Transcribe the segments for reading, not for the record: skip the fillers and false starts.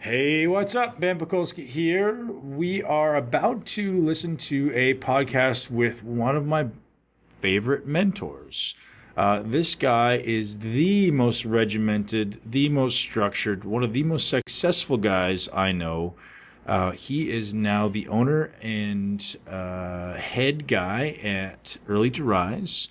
Hey, what's up? Ben Pakulski here. We are about to listen to a podcast with one of my favorite mentors. This guy is the most regimented, the most structured, one of the most successful guys I know. He is now the owner and head guy at Early to Rise.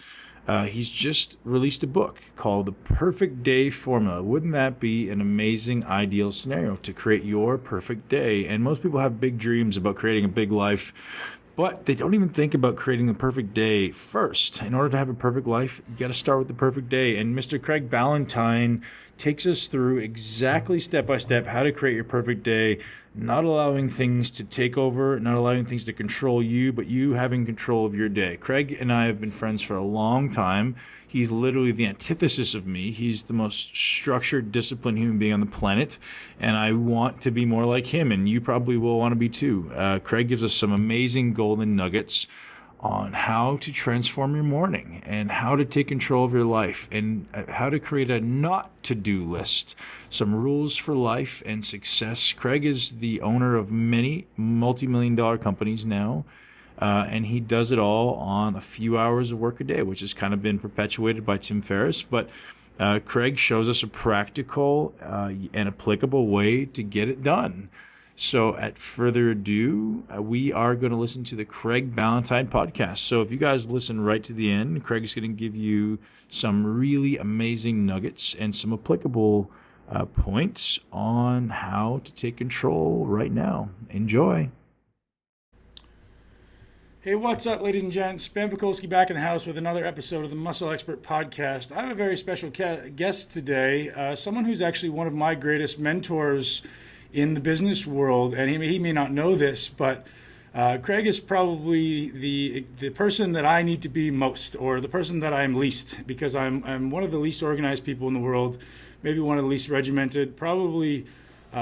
He's just released a book called The Perfect Day Formula. Wouldn't that be an amazing, ideal scenario to create your perfect day? And most people have big dreams about creating a big life, but they don't even think about creating the perfect day first. In order to have a perfect life, you got to start with the perfect day. And Mr. Craig Ballantyne takes us through exactly step by step how to create your perfect day, not allowing things to take over, not allowing things to control you, but you having control of your day. Craig and I have been friends for a long time. He's literally the antithesis of me. He's the most structured, disciplined human being on the planet, and I want to be more like him, and you probably will want to be too. Craig gives us some amazing golden nuggets on how to transform your morning and how to take control of your life and how to create a not to-do list, some rules for life and success. Craig is the owner of many multi-million-dollar companies now, and he does it all on a few hours of work a day, which has kind of been perpetuated by Tim Ferriss. But Craig shows us a practical and applicable way to get it done. So at further ado, we are going to listen to the Craig Ballantyne podcast. So if you guys listen right to the end, Craig's going to give you some really amazing nuggets and some applicable points on how to take control right now. Enjoy. Hey, what's up, ladies and gents? Ben Pakulski back in the house with another episode of the Muscle Expert Podcast. I have a very special guest today, someone who's actually one of my greatest mentors in the business world, and he may not know this, but Craig is probably the person that I need to be most, or the person that I'm least, because I'm one of the least organized people in the world, maybe one of the least regimented, probably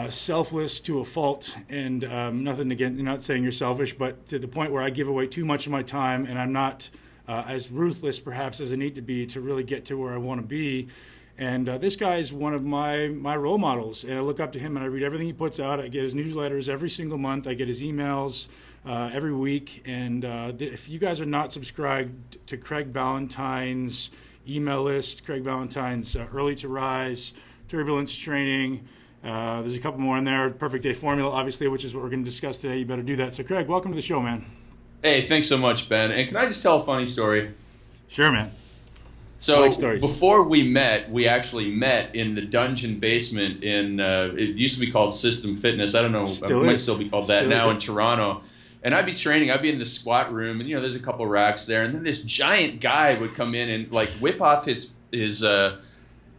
selfless to a fault, and nothing against, not saying you're selfish, but to the point where I give away too much of my time, and I'm not as ruthless perhaps as I need to be to really get to where I want to be. And this guy is one of my role models, and I look up to him, and I read everything he puts out. I get his newsletters every single month. I get his emails every week. And if you guys are not subscribed to Craig Ballantyne's email list, Craig Ballantyne's Early to Rise, Turbulence Training, there's a couple more in there, Perfect Day Formula, obviously, which is what we're going to discuss today. You better do that. So, Craig, welcome to the show, man. Hey, thanks so much, Ben. And can I just tell a funny story? Sure, man. So before we met, we actually met in the dungeon basement in, it used to be called System Fitness. I don't know, it might still be called that now in Toronto. And I'd be training, I'd be in the squat room, and there's a couple racks there. And then this giant guy would come in and like whip off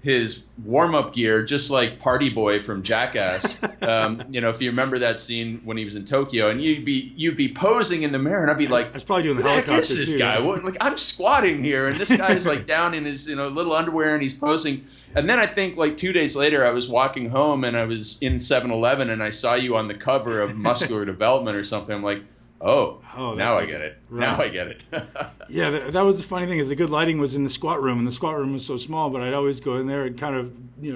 his warm-up gear, just like Party Boy from Jackass. If you remember that scene when he was in Tokyo, and you'd be posing in the mirror, and I'd be like, I was probably doing the heck helicopter is this too. guy? Like, I'm squatting here, and this guy's like down in his little underwear, and he's posing. And then I think like 2 days later, I was walking home, and I was in 7-Eleven, and I saw you on the cover of Muscular Development or something. I'm like, oh, now I get it. Right. Now I get it. Yeah, that was the funny thing, is the good lighting was in the squat room, and the squat room was so small, but I'd always go in there and kind of,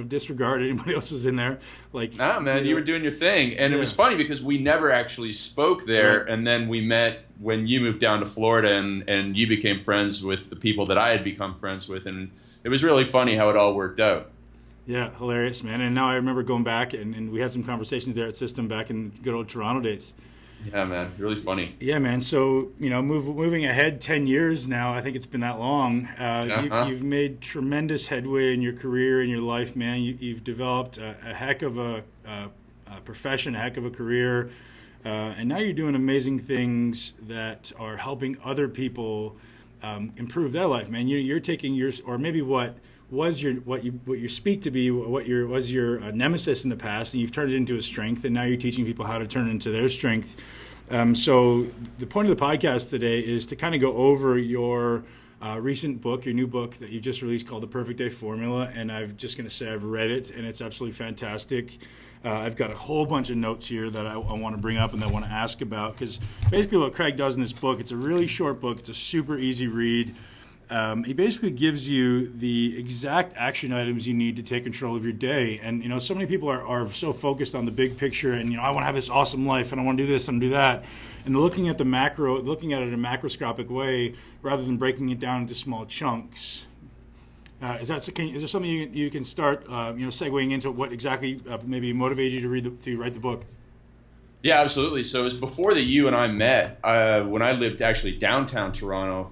disregard anybody else was in there. Like, nah, man, you were doing your thing. And it was funny because we never actually spoke there, right. And then we met when you moved down to Florida, and you became friends with the people that I had become friends with, and it was really funny how it all worked out. Yeah, hilarious, man. And now I remember going back, and we had some conversations there at System back in good old Toronto days. Yeah, man, really funny. Yeah, man. So, moving ahead 10 years now, I think it's been that long. You've made tremendous headway in your career, in your life, man. You've developed a heck of a profession, a heck of a career, and now you're doing amazing things that are helping other people improve their life, man. You're taking yours, or maybe what you speak to be, was your nemesis in the past, and you've turned it into a strength, and now you're teaching people how to turn it into their strength. So the point of the podcast today is to kind of go over your recent book, your new book that you just released called The Perfect Day Formula, and I'm just going to say I've read it, and it's absolutely fantastic. I've got a whole bunch of notes here that I want to bring up and that I want to ask about, because basically what Craig does in this book, it's a really short book, it's a super easy read. He basically gives you the exact action items you need to take control of your day. And, so many people are so focused on the big picture and, I want to have this awesome life and I want to do this and do that. And looking at it in a macroscopic way rather than breaking it down into small chunks. Is there something you can start, segueing into what exactly maybe motivated you to write the book? Yeah, absolutely. So it was before that you and I met. When I lived actually downtown Toronto,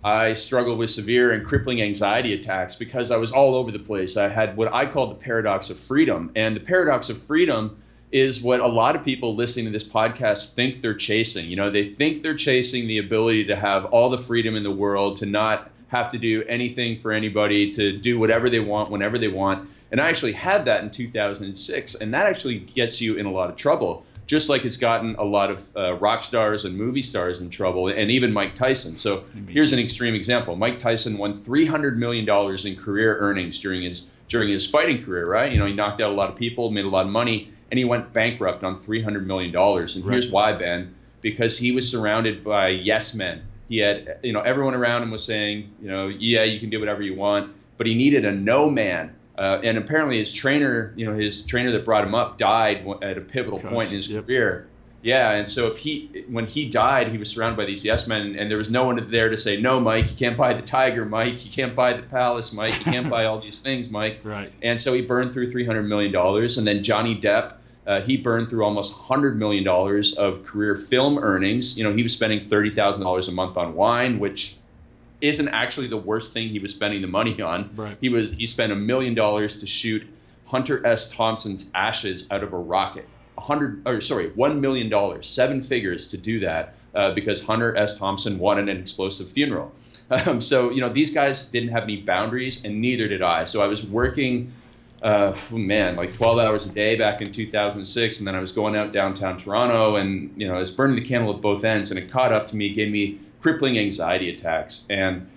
I struggled with severe and crippling anxiety attacks because I was all over the place. I had what I call the paradox of freedom. And the paradox of freedom is what a lot of people listening to this podcast think they're chasing. They think they're chasing the ability to have all the freedom in the world, to not have to do anything for anybody, to do whatever they want, whenever they want. And I actually had that in 2006. And that actually gets you in a lot of trouble, just like it's gotten a lot of rock stars and movie stars in trouble, and even Mike Tyson. So here's an extreme example. Mike Tyson won $300 million in career earnings during his fighting career, right? He knocked out a lot of people, made a lot of money, and he went bankrupt on $300 million. And here's why, Ben, because he was surrounded by yes men. He had, everyone around him was saying, yeah, you can do whatever you want, but he needed a no man. And apparently his trainer that brought him up died at a pivotal point in his career. Yeah, and so when he died, he was surrounded by these yes men, and there was no one there to say, no, Mike, you can't buy the Tiger, Mike, you can't buy the Palace, Mike, you can't buy all these things, Mike. Right. And so he burned through $300 million, and then Johnny Depp, he burned through almost $100 million of career film earnings. He was spending $30,000 a month on wine, which isn't actually the worst thing he was spending the money on. Right. He spent $1 million to shoot Hunter S. Thompson's ashes out of a rocket. $1 million, 7 figures to do that because Hunter S. Thompson wanted an explosive funeral. So these guys didn't have any boundaries, and neither did I. So I was working, like 12 hours a day back in 2006, and then I was going out downtown Toronto, and I was burning the candle at both ends, and it caught up to me, gave me crippling anxiety attacks. And,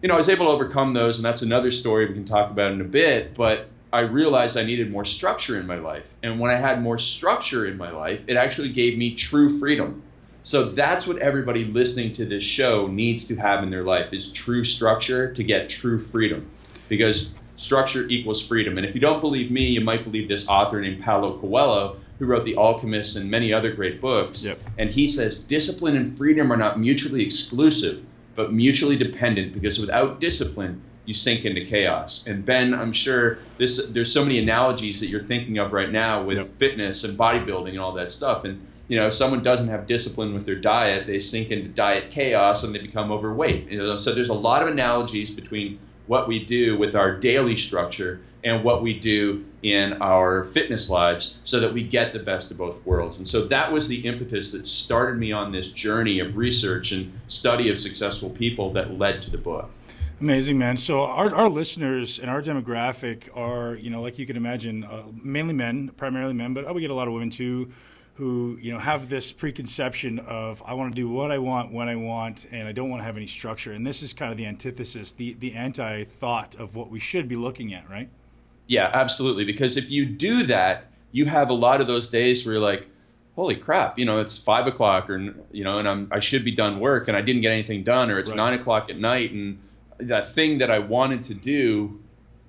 I was able to overcome those, and that's another story we can talk about in a bit, but I realized I needed more structure in my life. And when I had more structure in my life, it actually gave me true freedom. So that's what everybody listening to this show needs to have in their life, is true structure to get true freedom, because structure equals freedom. And if you don't believe me, you might believe this author named Paulo Coelho, who wrote The Alchemist and many other great books. Yep. And he says discipline and freedom are not mutually exclusive, but mutually dependent, because without discipline, you sink into chaos. And Ben, I'm sure there's so many analogies that you're thinking of right now with fitness and bodybuilding and all that stuff. And if someone doesn't have discipline with their diet, they sink into diet chaos and they become overweight. So there's a lot of analogies between what we do with our daily structure and what we do in our fitness lives, so that we get the best of both worlds. And so that was the impetus that started me on this journey of research and study of successful people that led to the book. Amazing, man. So our listeners and our demographic are, like you can imagine, mainly men, primarily men, but we get a lot of women too, who, have this preconception of, I want to do what I want, when I want, and I don't want to have any structure. And this is kind of the antithesis, the anti-thought of what we should be looking at, right? Yeah, absolutely. Because if you do that, you have a lot of those days where you're like, holy crap, it's 5 o'clock, or, and I should be done work and I didn't get anything done, or it's 9 o'clock at night, and that thing that I wanted to do,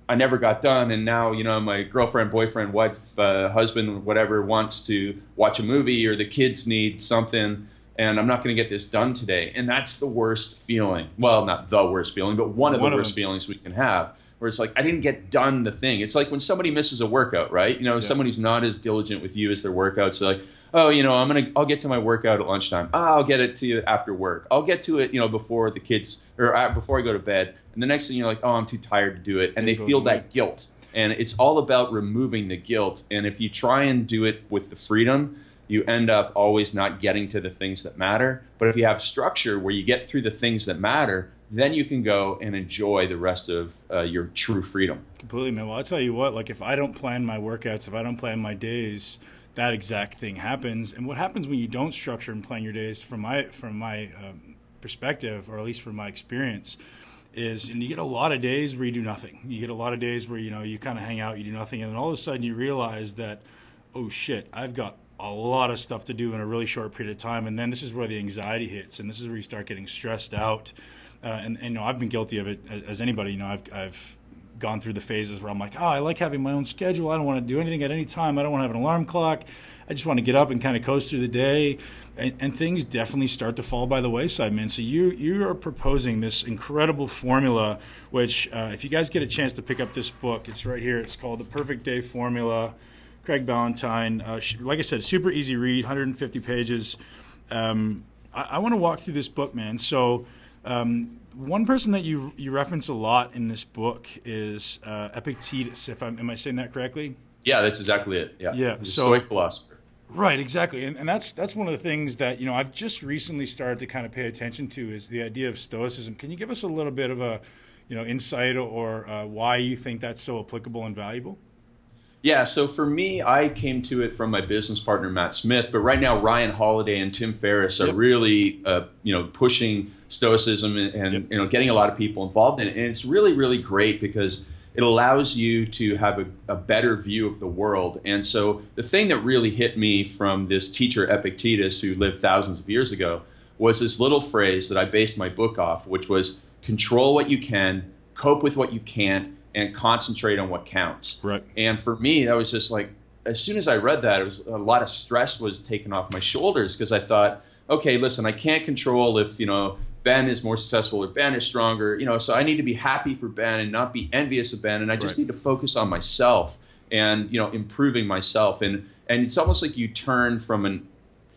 I never got done. And now, my girlfriend, boyfriend, wife, husband, whatever, wants to watch a movie, or the kids need something, and I'm not going to get this done today. And that's the worst feeling. Well, not the worst feeling, but one of the worst feelings we can have, where it's like, I didn't get done the thing. It's like when somebody misses a workout, right? Someone who's not as diligent with you as their workouts. So like, oh, I'll get to my workout at lunchtime. I'll get it to you after work. I'll get to it, before the kids, or before I go to bed. And the next thing you're like, oh, I'm too tired to do it. And they feel that guilt. And it's all about removing the guilt. And if you try and do it with the freedom, you end up always not getting to the things that matter. But if you have structure where you get through the things that matter, then you can go and enjoy the rest of your true freedom. Completely, man. Well, I'll tell you what, like if I don't plan my workouts, if I don't plan my days, that exact thing happens. And what happens when you don't structure and plan your days, from my perspective, or at least from my experience, is, and you get a lot of days where you do nothing. You get a lot of days where, you kind of hang out, you do nothing, and then all of a sudden you realize that, oh shit, I've got a lot of stuff to do in a really short period of time. And then this is where the anxiety hits, and this is where you start getting stressed out. and I've been guilty of it as anybody. I've gone through the phases where I'm like, oh, I like having my own schedule. I don't want to do anything at any time. I don't want to have an alarm clock. I just want to get up and kind of coast through the day, and things definitely start to fall by the wayside, man. So you are proposing this incredible formula, which if you guys get a chance to pick up this book, it's right here. It's called The Perfect Day Formula, Craig Ballantyne. Like I said, super easy read, 150 pages. I want to walk through this book, man. So one person that you reference a lot in this book is Epictetus. Am I saying that correctly? Yeah, that's exactly it. Yeah. The Stoic philosopher. Right, exactly. And that's one of the things that, I've just recently started to kind of pay attention to is the idea of Stoicism. Can you give us a little bit of a, insight or why you think that's so applicable and valuable? Yeah, so for me, I came to it from my business partner, Matt Smith. But right now, Ryan Holiday and Tim Ferriss are really, pushing Stoicism and getting a lot of people involved in it. And it's really, really great because it allows you to have a better view of the world. And so the thing that really hit me from this teacher Epictetus, who lived thousands of years ago, was this little phrase that I based my book off, which was control what you can, cope with what you can't, and concentrate on what counts. Right. And for me, that was just like, as soon as I read that, it was a lot of stress was taken off my shoulders because I thought, okay, listen, I can't control if, Ben is more successful or Ben is stronger, so I need to be happy for Ben and not be envious of Ben. And I just need to focus on myself and, improving myself. And it's almost like you turn from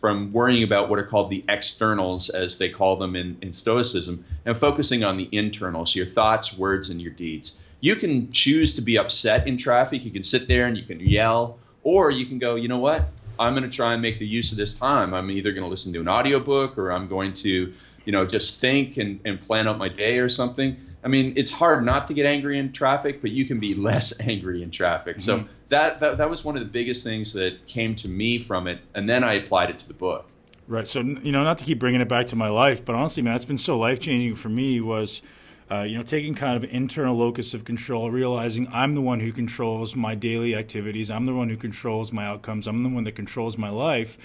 worrying about what are called the externals, as they call them in Stoicism, and focusing on the internals, your thoughts, words, and your deeds. You can choose to be upset in traffic. You can sit there and you can yell, or you can go, you know what? I'm going to try and make the use of this time. I'm either going to listen to an audiobook or I'm going to just think and plan out my day or something. I mean, it's hard not to get angry in traffic, but you can be less angry in traffic. Mm-hmm. So that was one of the biggest things that came to me from it, and then I applied it to the book. Right. So, not to keep bringing it back to my life, but honestly, man, it's been so life-changing for me was, taking kind of internal locus of control, realizing I'm the one who controls my daily activities. I'm the one who controls my outcomes. I'm the one that controls my life.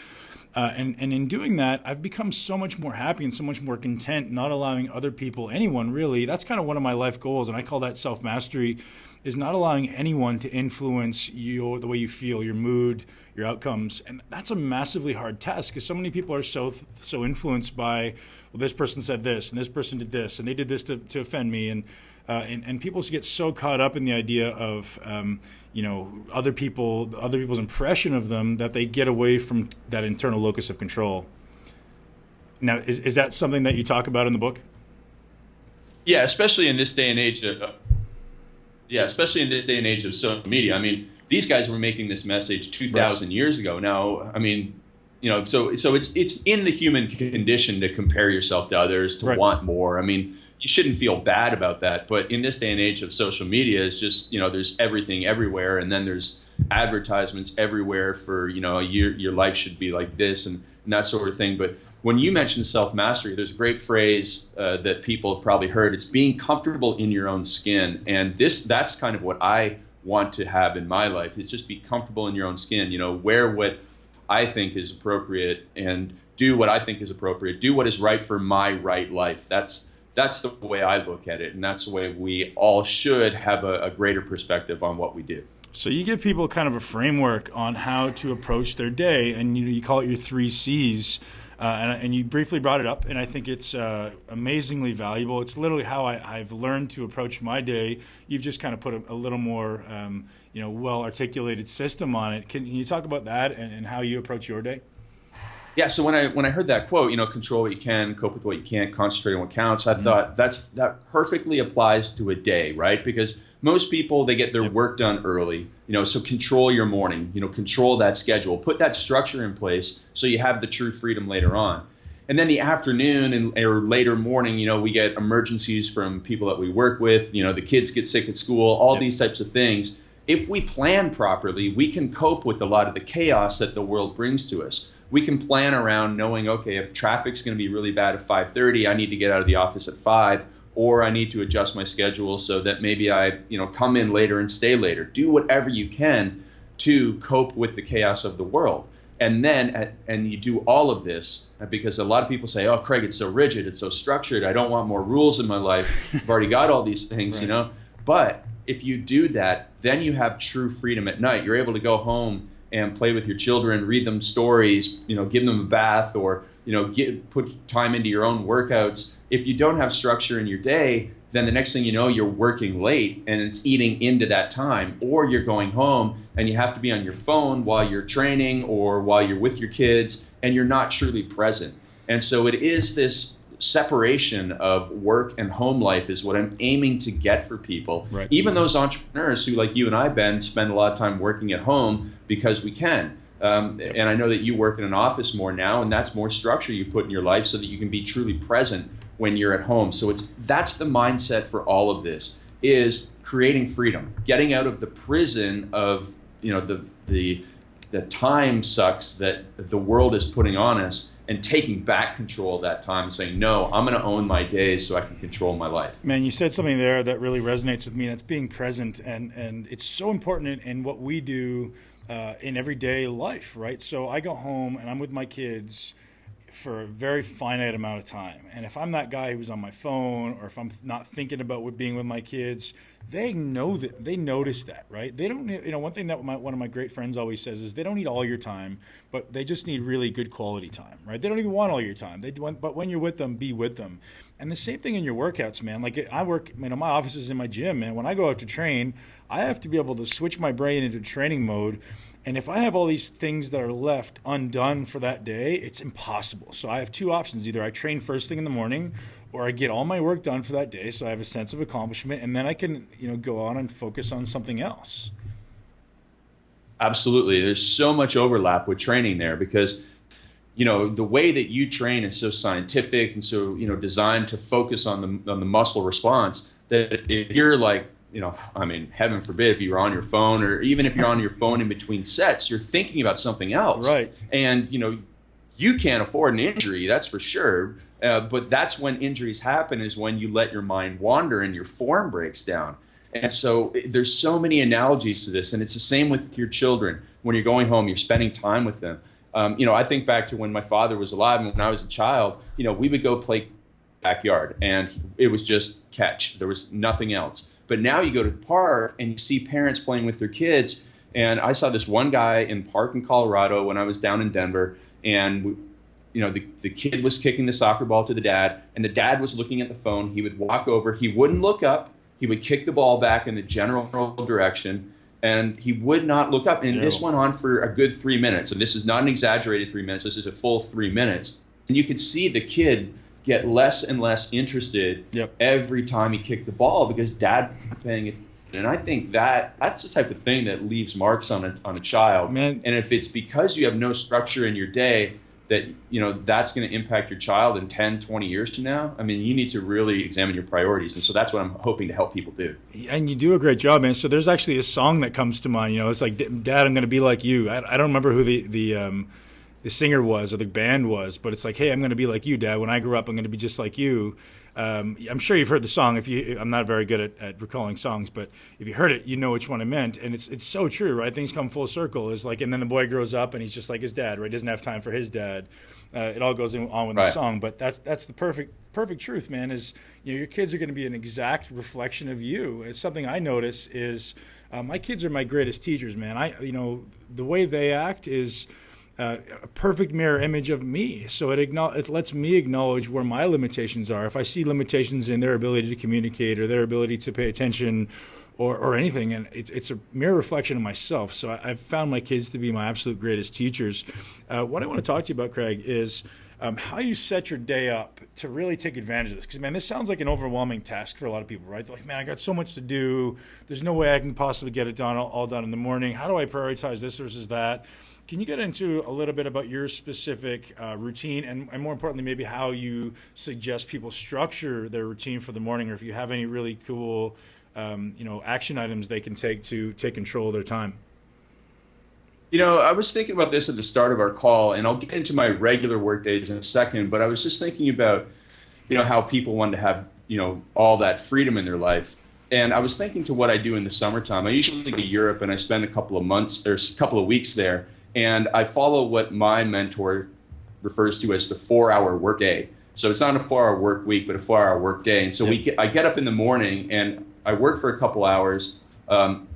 And in doing that, I've become so much more happy and so much more content, not allowing other people, anyone really. That's kind of one of my life goals, and I call that self-mastery, is not allowing anyone to influence you, the way you feel, your mood, your outcomes. And that's a massively hard task because so many people are so influenced by, well, this person said this, and this person did this, and they did this to offend me. And people get so caught up in the idea of other people's impression of them that they get away from that internal locus of control. Now, is that something that you talk about in the book? Yeah, especially in this day and age. Especially in this day and age of social media. I mean, these guys were making this message 2,000 years ago. Now, I mean, so it's in the human condition to compare yourself to others, to want more. I mean, you shouldn't feel bad about that. But in this day and age of social media, it's just, there's everything everywhere. And then there's advertisements everywhere for, your life should be like this and that sort of thing. But when you mention self-mastery, there's a great phrase that people have probably heard. It's being comfortable in your own skin. And that's kind of what I want to have in my life. It's just be comfortable in your own skin, wear what I think is appropriate and do what I think is appropriate. Do what is right for my right life. That's the way I look at it, and that's the way we all should have a greater perspective on what we do. So you give people kind of a framework on how to approach their day, and you call it your 3 C's, and you briefly brought it up, and I think it's amazingly valuable. It's literally how I've learned to approach my day. You've just kind of put a little more well-articulated system on it. Can you talk about that and how you approach your day? Yeah, so when I heard that quote, control what you can, cope with what you can't, concentrate on what counts, I thought that perfectly applies to a day, right? Because most people, they get their work done early, so control your morning, control that schedule, put that structure in place so you have the true freedom later on. And then the afternoon or later morning, we get emergencies from people that we work with, the kids get sick at school, all these types of things. If we plan properly, we can cope with a lot of the chaos that the world brings to us. We can plan around knowing, okay, if traffic's going to be really bad at 5:30, I need to get out of the office at 5, or I need to adjust my schedule so that maybe I, come in later and stay later. Do whatever you can to cope with the chaos of the world. And then, and you do all of this because a lot of people say, oh, Craig, it's so rigid, it's so structured. I don't want more rules in my life. I've already got all these things, right. But if you do that, then you have true freedom at night. You're able to go home and play with your children, read them stories, give them a bath, or, put time into your own workouts. If you don't have structure in your day, then the next thing you know, you're working late and it's eating into that time, or you're going home and you have to be on your phone while you're training or while you're with your kids, and you're not truly present. And so it is this separation of work and home life is what I'm aiming to get for people. Right. Even those entrepreneurs who, like you and I, Ben, spend a lot of time working at home because we can. And I know that you work in an office more now, and that's more structure you put in your life so that you can be truly present when you're at home. So that's the mindset for all of this, is creating freedom, getting out of the prison of the time sucks that the world is putting on us, and taking back control of that time and saying, no, I'm going to own my days so I can control my life. Man, you said something there that really resonates with me. That's being present, and it's so important in what we do in everyday life, right? So I go home and I'm with my kids for a very finite amount of time. And if I'm that guy who's on my phone, or if I'm not thinking about being with my kids, they know that, they notice that, right? They don't, one thing that one of my great friends always says is they don't need all your time, but they just need really good quality time, right? They don't even want all your time. But when you're with them, be with them. And the same thing in your workouts, man. Like I work, my office is in my gym, man. When I go out to train, I have to be able to switch my brain into training mode. And if I have all these things that are left undone for that day, it's impossible. So I have two options. Either I train first thing in the morning, or I get all my work done for that day, so I have a sense of accomplishment, and then I can, go on and focus on something else. Absolutely. There's so much overlap with training there because, the way that you train is so scientific and so, designed to focus on the muscle response that if you're like, heaven forbid if you're on your phone, or even if you're on your phone in between sets, you're thinking about something else. Right. And, you can't afford an injury, that's for sure. But that's when injuries happen, is when you let your mind wander and your form breaks down. And so there's so many analogies to this. And it's the same with your children. When you're going home, you're spending time with them. I think back to when my father was alive and when I was a child, we would go play backyard and it was just catch. There was nothing else. But now you go to the park and you see parents playing with their kids. And I saw this one guy in park in Colorado when I was down in Denver, and the kid was kicking the soccer ball to the dad, and the dad was looking at the phone. He would walk over, he wouldn't look up, he would kick the ball back in the general direction, and he would not look up. And this went on for a good 3 minutes. And this is not an exaggerated 3 minutes, this is a full 3 minutes. And you could see the kid get less and less interested every time he kicked the ball because dad was paying attention. And I think that's the type of thing that leaves marks on a child. Man. And if it's because you have no structure in your day that, that's going to impact your child in 10, 20 years from now, you need to really examine your priorities. And so that's what I'm hoping to help people do. And you do a great job, man. So there's actually a song that comes to mind, it's like, Dad, I'm going to be like you. I don't remember who the singer was or the band was, but it's like, hey, I'm going to be like you, Dad. When I grow up, I'm going to be just like you. I'm sure you've heard the song. I'm not very good at recalling songs, but if you heard it, you know which one I meant. And it's so true, right? Things come full circle. It's like, and then the boy grows up and he's just like his dad, right? He doesn't have time for his dad. It all goes on with the song, but that's the perfect truth, man. Is your kids are going to be an exact reflection of you. It's something I notice is my kids are my greatest teachers, man. The way they act is a perfect mirror image of me. So it lets me acknowledge where my limitations are. If I see limitations in their ability to communicate or their ability to pay attention or anything, and it's a mirror reflection of myself. So I've found my kids to be my absolute greatest teachers. What I want to talk to you about, Craig, is how you set your day up to really take advantage of this. Because, man, this sounds like an overwhelming task for a lot of people, right? They're like, man, I got so much to do. There's no way I can possibly get it done all done in the morning. How do I prioritize this versus that? Can you get into a little bit about your specific routine and more importantly, maybe how you suggest people structure their routine for the morning, or if you have any really cool, action items they can take to take control of their time? I was thinking about this at the start of our call, and I'll get into my regular work days in a second, but I was just thinking about, how people want to have, all that freedom in their life. And I was thinking to what I do in the summertime. I usually go to Europe and I spend a couple of months or a couple of weeks there. And I follow what my mentor refers to as the 4-hour workday. So it's not a 4-hour work week, but a 4-hour work day. And so I get up in the morning and I work for a couple hours on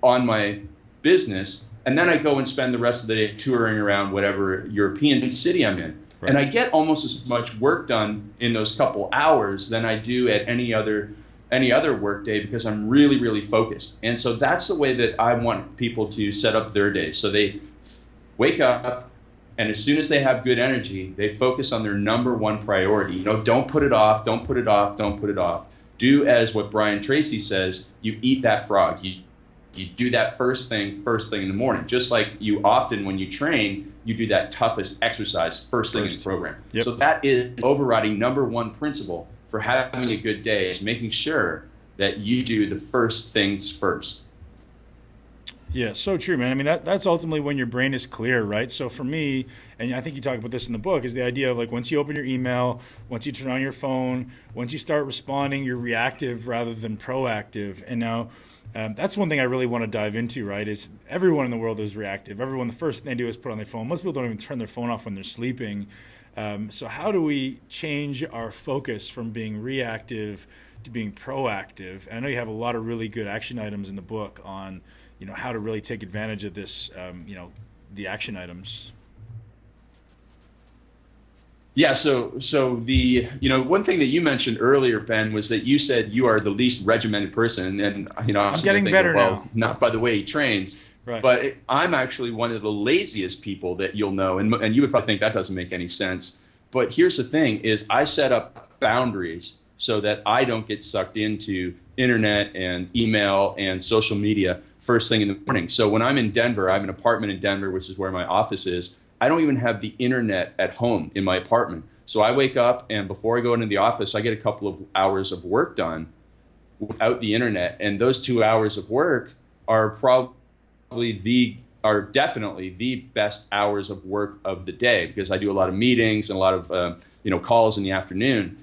my business, and then I go and spend the rest of the day touring around whatever European city I'm in. Right. And I get almost as much work done in those couple hours than I do at any other work day, because I'm really, really focused. And so that's the way that I want people to set up their day. So they wake up, and as soon as they have good energy, they focus on their number one priority. Don't put it off, don't put it off, don't put it off. Do as what Brian Tracy says, you eat that frog. You do that first thing in the morning. Just like you often, when you train, you do that toughest exercise first thing in the program. Yep. So that is overriding number one principle for having a good day, is making sure that you do the first things first. Yeah, so true, man. I mean, that's ultimately when your brain is clear, right? So for me, and I think you talk about this in the book, is the idea of like once you open your email, once you turn on your phone, once you start responding, you're reactive rather than proactive. And now that's one thing I really want to dive into, right, is everyone in the world is reactive. Everyone, the first thing they do is put on their phone. Most people don't even turn their phone off when they're sleeping. So how do we change our focus from being reactive to being proactive? And I know you have a lot of really good action items in the book on how to really take advantage of this, the action items. Yeah, so the one thing that you mentioned earlier, Ben, was that you said you are the least regimented person, and I'm getting better now. Not by the way he trains, right. But I'm actually one of the laziest people that you'll know, and you would probably think that doesn't make any sense. But here's the thing: is I set up boundaries so that I don't get sucked into internet and email and social media first thing in the morning. So when I'm in Denver, I have an apartment in Denver, which is where my office is. I don't even have the internet at home in my apartment. So I wake up, and before I go into the office, I get a couple of hours of work done without the internet. And those 2 hours of work are definitely the best hours of work of the day, because I do a lot of meetings and a lot of calls in the afternoon.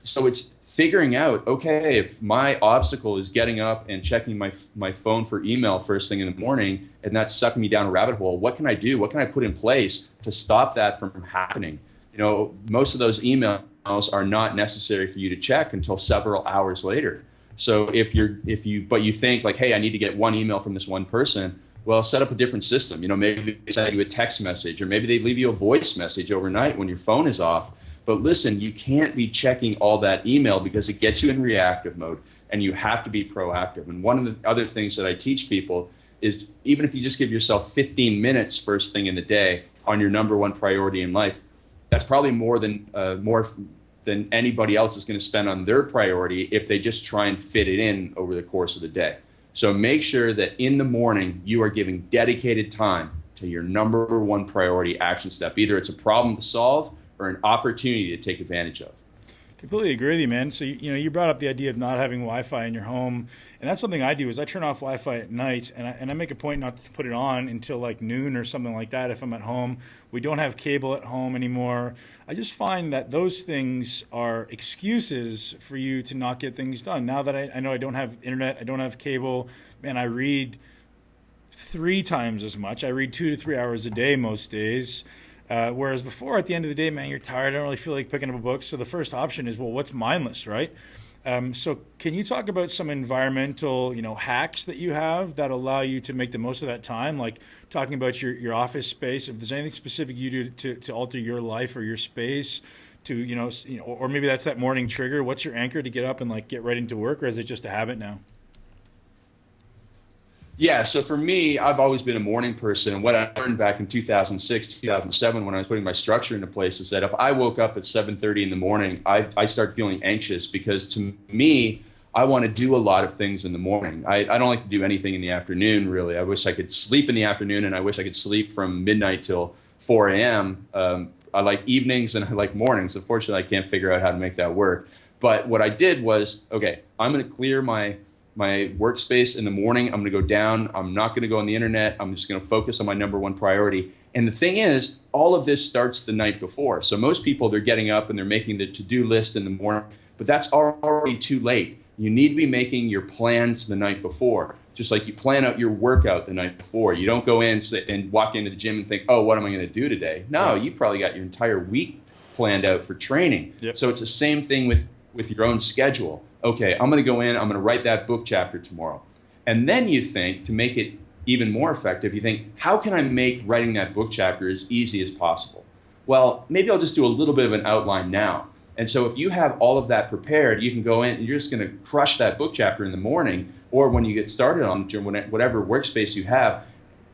So it's figuring out, okay, if my obstacle is getting up and checking my phone for email first thing in the morning, and that's sucking me down a rabbit hole, what can I do? What can I put in place to stop that from happening? Most of those emails are not necessary for you to check until several hours later. So but you think like, hey, I need to get one email from this one person. Well, set up a different system. Maybe they send you a text message, or maybe they leave you a voice message overnight when your phone is off. But listen, you can't be checking all that email, because it gets you in reactive mode, and you have to be proactive. And one of the other things that I teach people is, even if you just give yourself 15 minutes first thing in the day on your number one priority in life, that's probably more than anybody else is going to spend on their priority if they just try and fit it in over the course of the day. So make sure that in the morning you are giving dedicated time to your number one priority action step. Either it's a problem to solve or an opportunity to take advantage of. Completely agree with you, man. So you brought up the idea of not having Wi-Fi in your home, and that's something I do. Is I turn off Wi-Fi at night, and I make a point not to put it on until like noon or something like that if I'm at home. We don't have cable at home anymore. I just find that those things are excuses for you to not get things done. Now that I know I don't have internet, I don't have cable, man, I read 3 times as much. I read 2 to 3 hours a day most days. Whereas before, at the end of the day, man, you're tired. I don't really feel like picking up a book. So the first option is, well, what's mindless, right? So can you talk about some environmental, hacks that you have that allow you to make the most of that time? Like talking about your office space. If there's anything specific you do to alter your life or your space, or maybe that's that morning trigger. What's your anchor to get up and like get right into work, or is it just a habit now? Yeah, so for me, I've always been a morning person. And what I learned back in 2006, 2007, when I was putting my structure into place, is that if I woke up at 7:30 in the morning, I start feeling anxious, because to me, I want to do a lot of things in the morning. I don't like to do anything in the afternoon, really. I wish I could sleep in the afternoon, and I wish I could sleep from midnight till 4 a.m. I like evenings and I like mornings. Unfortunately, I can't figure out how to make that work. But what I did was, okay, I'm going to clear my workspace in the morning. I'm going to go down. I'm not going to go on the internet. I'm just going to focus on my number one priority. And the thing is, all of this starts the night before. So most people, they're getting up and they're making the to-do list in the morning, but that's already too late. You need to be making your plans the night before, just like you plan out your workout the night before. You don't go in and walk into the gym and think, oh, what am I going to do today? No, you probably got your entire week planned out for training. Yep. So it's the same thing with your own schedule. Okay, I'm going to go in, I'm going to write that book chapter tomorrow. And then you think, to make it even more effective, you think, how can I make writing that book chapter as easy as possible? Well, maybe I'll just do a little bit of an outline now. And so if you have all of that prepared, you can go in and you're just going to crush that book chapter in the morning or when you get started on whatever workspace you have.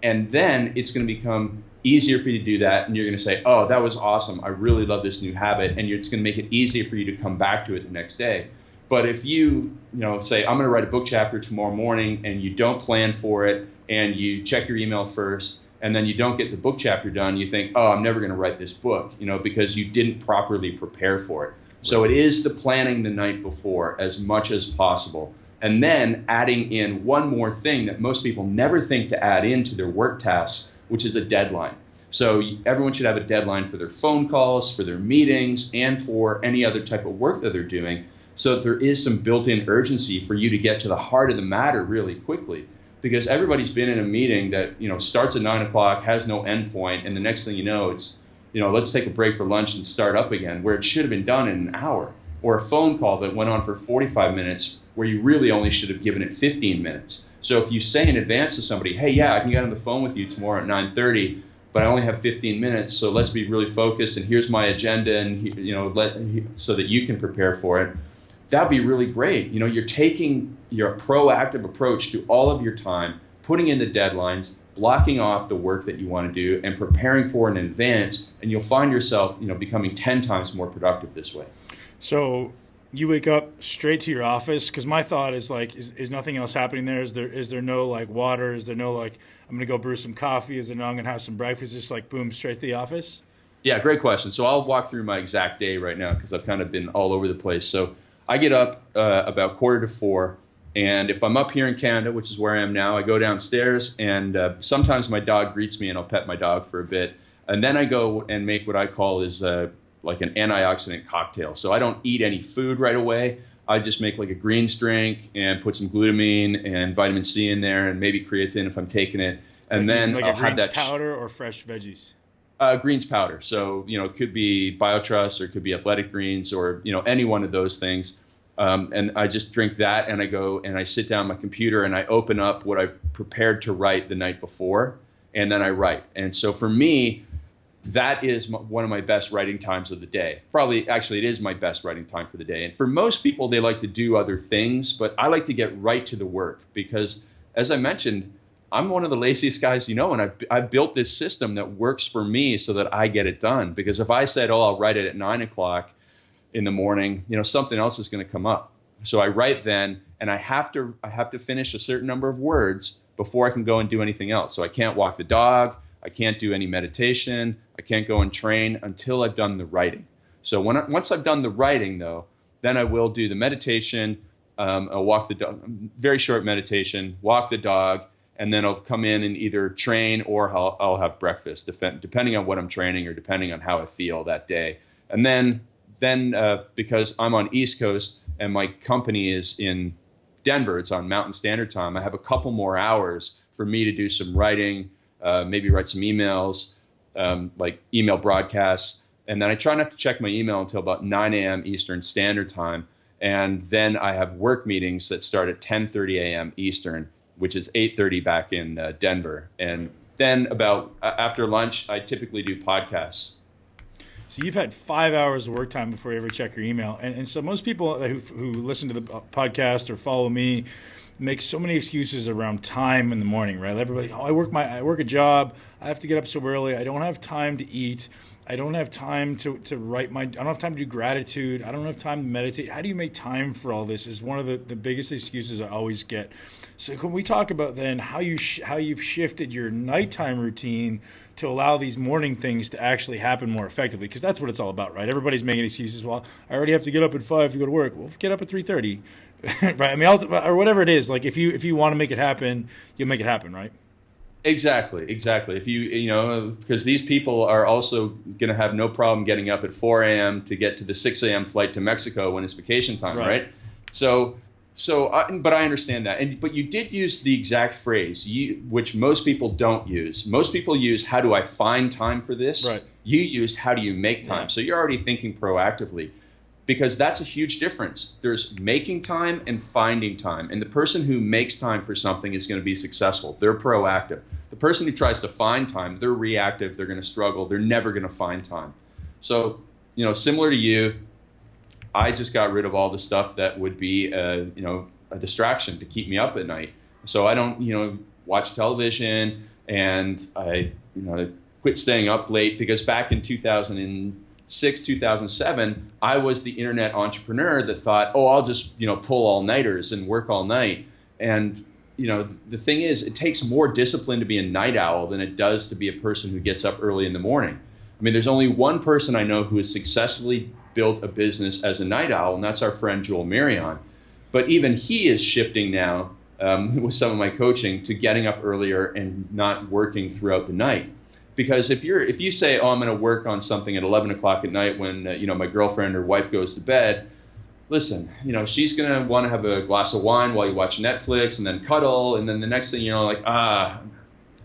And then it's going to become easier for you to do that. And you're going to say, oh, that was awesome. I really love this new habit. And it's going to make it easier for you to come back to it the next day. But if you say, I'm going to write a book chapter tomorrow morning, and you don't plan for it, and you check your email first, and then you don't get the book chapter done, you think, oh, I'm never going to write this book, because you didn't properly prepare for it. Right. So it is the planning the night before as much as possible. And then adding in one more thing that most people never think to add into their work tasks, which is a deadline. So everyone should have a deadline for their phone calls, for their meetings, and for any other type of work that they're doing, so that there is some built-in urgency for you to get to the heart of the matter really quickly. Because everybody's been in a meeting that starts at 9 o'clock, has no end point, and the next thing you know, it's let's take a break for lunch and start up again, where it should have been done in an hour. Or a phone call that went on for 45 minutes, where you really only should have given it 15 minutes. So if you say in advance to somebody, hey, yeah, I can get on the phone with you tomorrow at 9:30, but I only have 15 minutes, so let's be really focused, and here's my agenda, and so that you can prepare for it. That'd be really great. You're taking your proactive approach to all of your time, putting in the deadlines, blocking off the work that you want to do, and preparing for it in advance, and you'll find yourself, becoming 10 times more productive this way. So you wake up straight to your office, because my thought is like, is nothing else happening there? Is there no like water? Is there no like, I'm going to go brew some coffee? Is there no, I'm going to have some breakfast? Just like boom, straight to the office? Yeah, great question. So I'll walk through my exact day right now, because I've kind of been all over the place. So I get up about 3:45, and if I'm up here in Canada, which is where I am now, I go downstairs, and sometimes my dog greets me, and I'll pet my dog for a bit, and then I go and make what I call is like an antioxidant cocktail. So I don't eat any food right away. I just make like a greens drink and put some glutamine and vitamin C in there, and maybe creatine if I'm taking it, and then like I'll have that powder or fresh veggies. Greens powder. So, it could be BioTrust, or it could be Athletic Greens, or, any one of those things. And I just drink that, and I go and I sit down at my computer and I open up what I've prepared to write the night before, and then I write. And so for me, that is one of my best writing times of the day. Actually, it is my best writing time for the day. And for most people, they like to do other things, but I like to get right to the work because, as I mentioned, I'm one of the laziest guys and I've built this system that works for me so that I get it done. Because if I said, I'll write it at 9 o'clock in the morning, something else is going to come up. So I write then, and I have to finish a certain number of words before I can go and do anything else. So I can't walk the dog, I can't do any meditation, I can't go and train until I've done the writing. So once I've done the writing, though, then I will do the meditation. I'll walk the dog, very short meditation, walk the dog, and then I'll come in and either train or I'll have breakfast, depending on what I'm training or depending on how I feel that day. And then because I'm on East Coast and my company is in Denver, it's on Mountain Standard Time, I have a couple more hours for me to do some writing, maybe write some emails, like email broadcasts. And then I try not to check my email until about 9 a.m. Eastern Standard Time. And then I have work meetings that start at 10:30 a.m. Eastern, which is 8:30 back in Denver. And then about after lunch, I typically do podcasts. So you've had 5 hours of work time before you ever check your email. And so most people who listen to the podcast or follow me make so many excuses around time in the morning, right? Everybody, I work a job. I have to get up so early. I don't have time to eat. I don't have time to write I don't have time to do gratitude. I don't have time to meditate. How do you make time for all this is one of the biggest excuses I always get. So can we talk about then how you've shifted your nighttime routine to allow these morning things to actually happen more effectively? Because that's what it's all about, right? Everybody's making excuses. Well, I already have to get up at 5 to go to work. Well, get up at 3:30, right? I mean, or whatever it is. Like if you want to make it happen, you'll make it happen, right? Exactly. If because these people are also going to have no problem getting up at 4 a.m. to get to the 6 a.m. flight to Mexico when it's vacation time, right? So But I understand that. But you did use the exact phrase, which most people don't use. Most people use, how do I find time for this? Right. You used, how do you make time? Yeah. So you're already thinking proactively, because that's a huge difference. There's making time and finding time. And the person who makes time for something is going to be successful. They're proactive. The person who tries to find time, they're reactive. They're going to struggle. They're never going to find time. So, similar to you, I just got rid of all the stuff that would be, a distraction to keep me up at night. So I don't, watch television, and I, quit staying up late, because back in 2006, 2007, I was the internet entrepreneur that thought, I'll just, pull all-nighters and work all night. And, the thing is, it takes more discipline to be a night owl than it does to be a person who gets up early in the morning. I mean, there's only one person I know who has successfully built a business as a night owl, and that's our friend Joel Marion. But even he is shifting now with some of my coaching to getting up earlier and not working throughout the night. Because if you say, I'm going to work on something at 11 o'clock at night when my girlfriend or wife goes to bed, listen, she's going to want to have a glass of wine while you watch Netflix and then cuddle, and then the next thing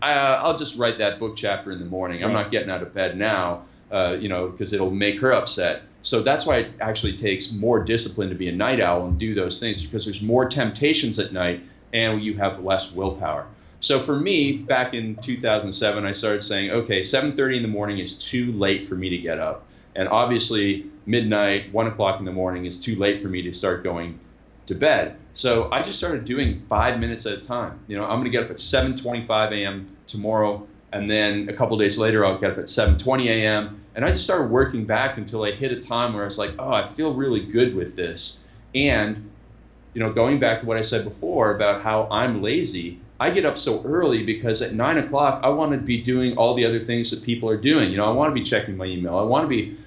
I'll just write that book chapter in the morning. I'm not getting out of bed now, because it'll make her upset. So that's why it actually takes more discipline to be a night owl and do those things, because there's more temptations at night and you have less willpower. So for me, back in 2007, I started saying, okay, 7:30 in the morning is too late for me to get up. And obviously midnight, 1 o'clock in the morning is too late for me to start going to bed. So I just started doing 5 minutes at a time. I'm going to get up at 7:25 a.m. tomorrow, and then a couple days later I'll get up at 7:20 a.m. And I just started working back until I hit a time where I was like, I feel really good with this. And going back to what I said before about how I'm lazy, I get up so early because at 9 o'clock I want to be doing all the other things that people are doing. I want to be checking my email. I want to be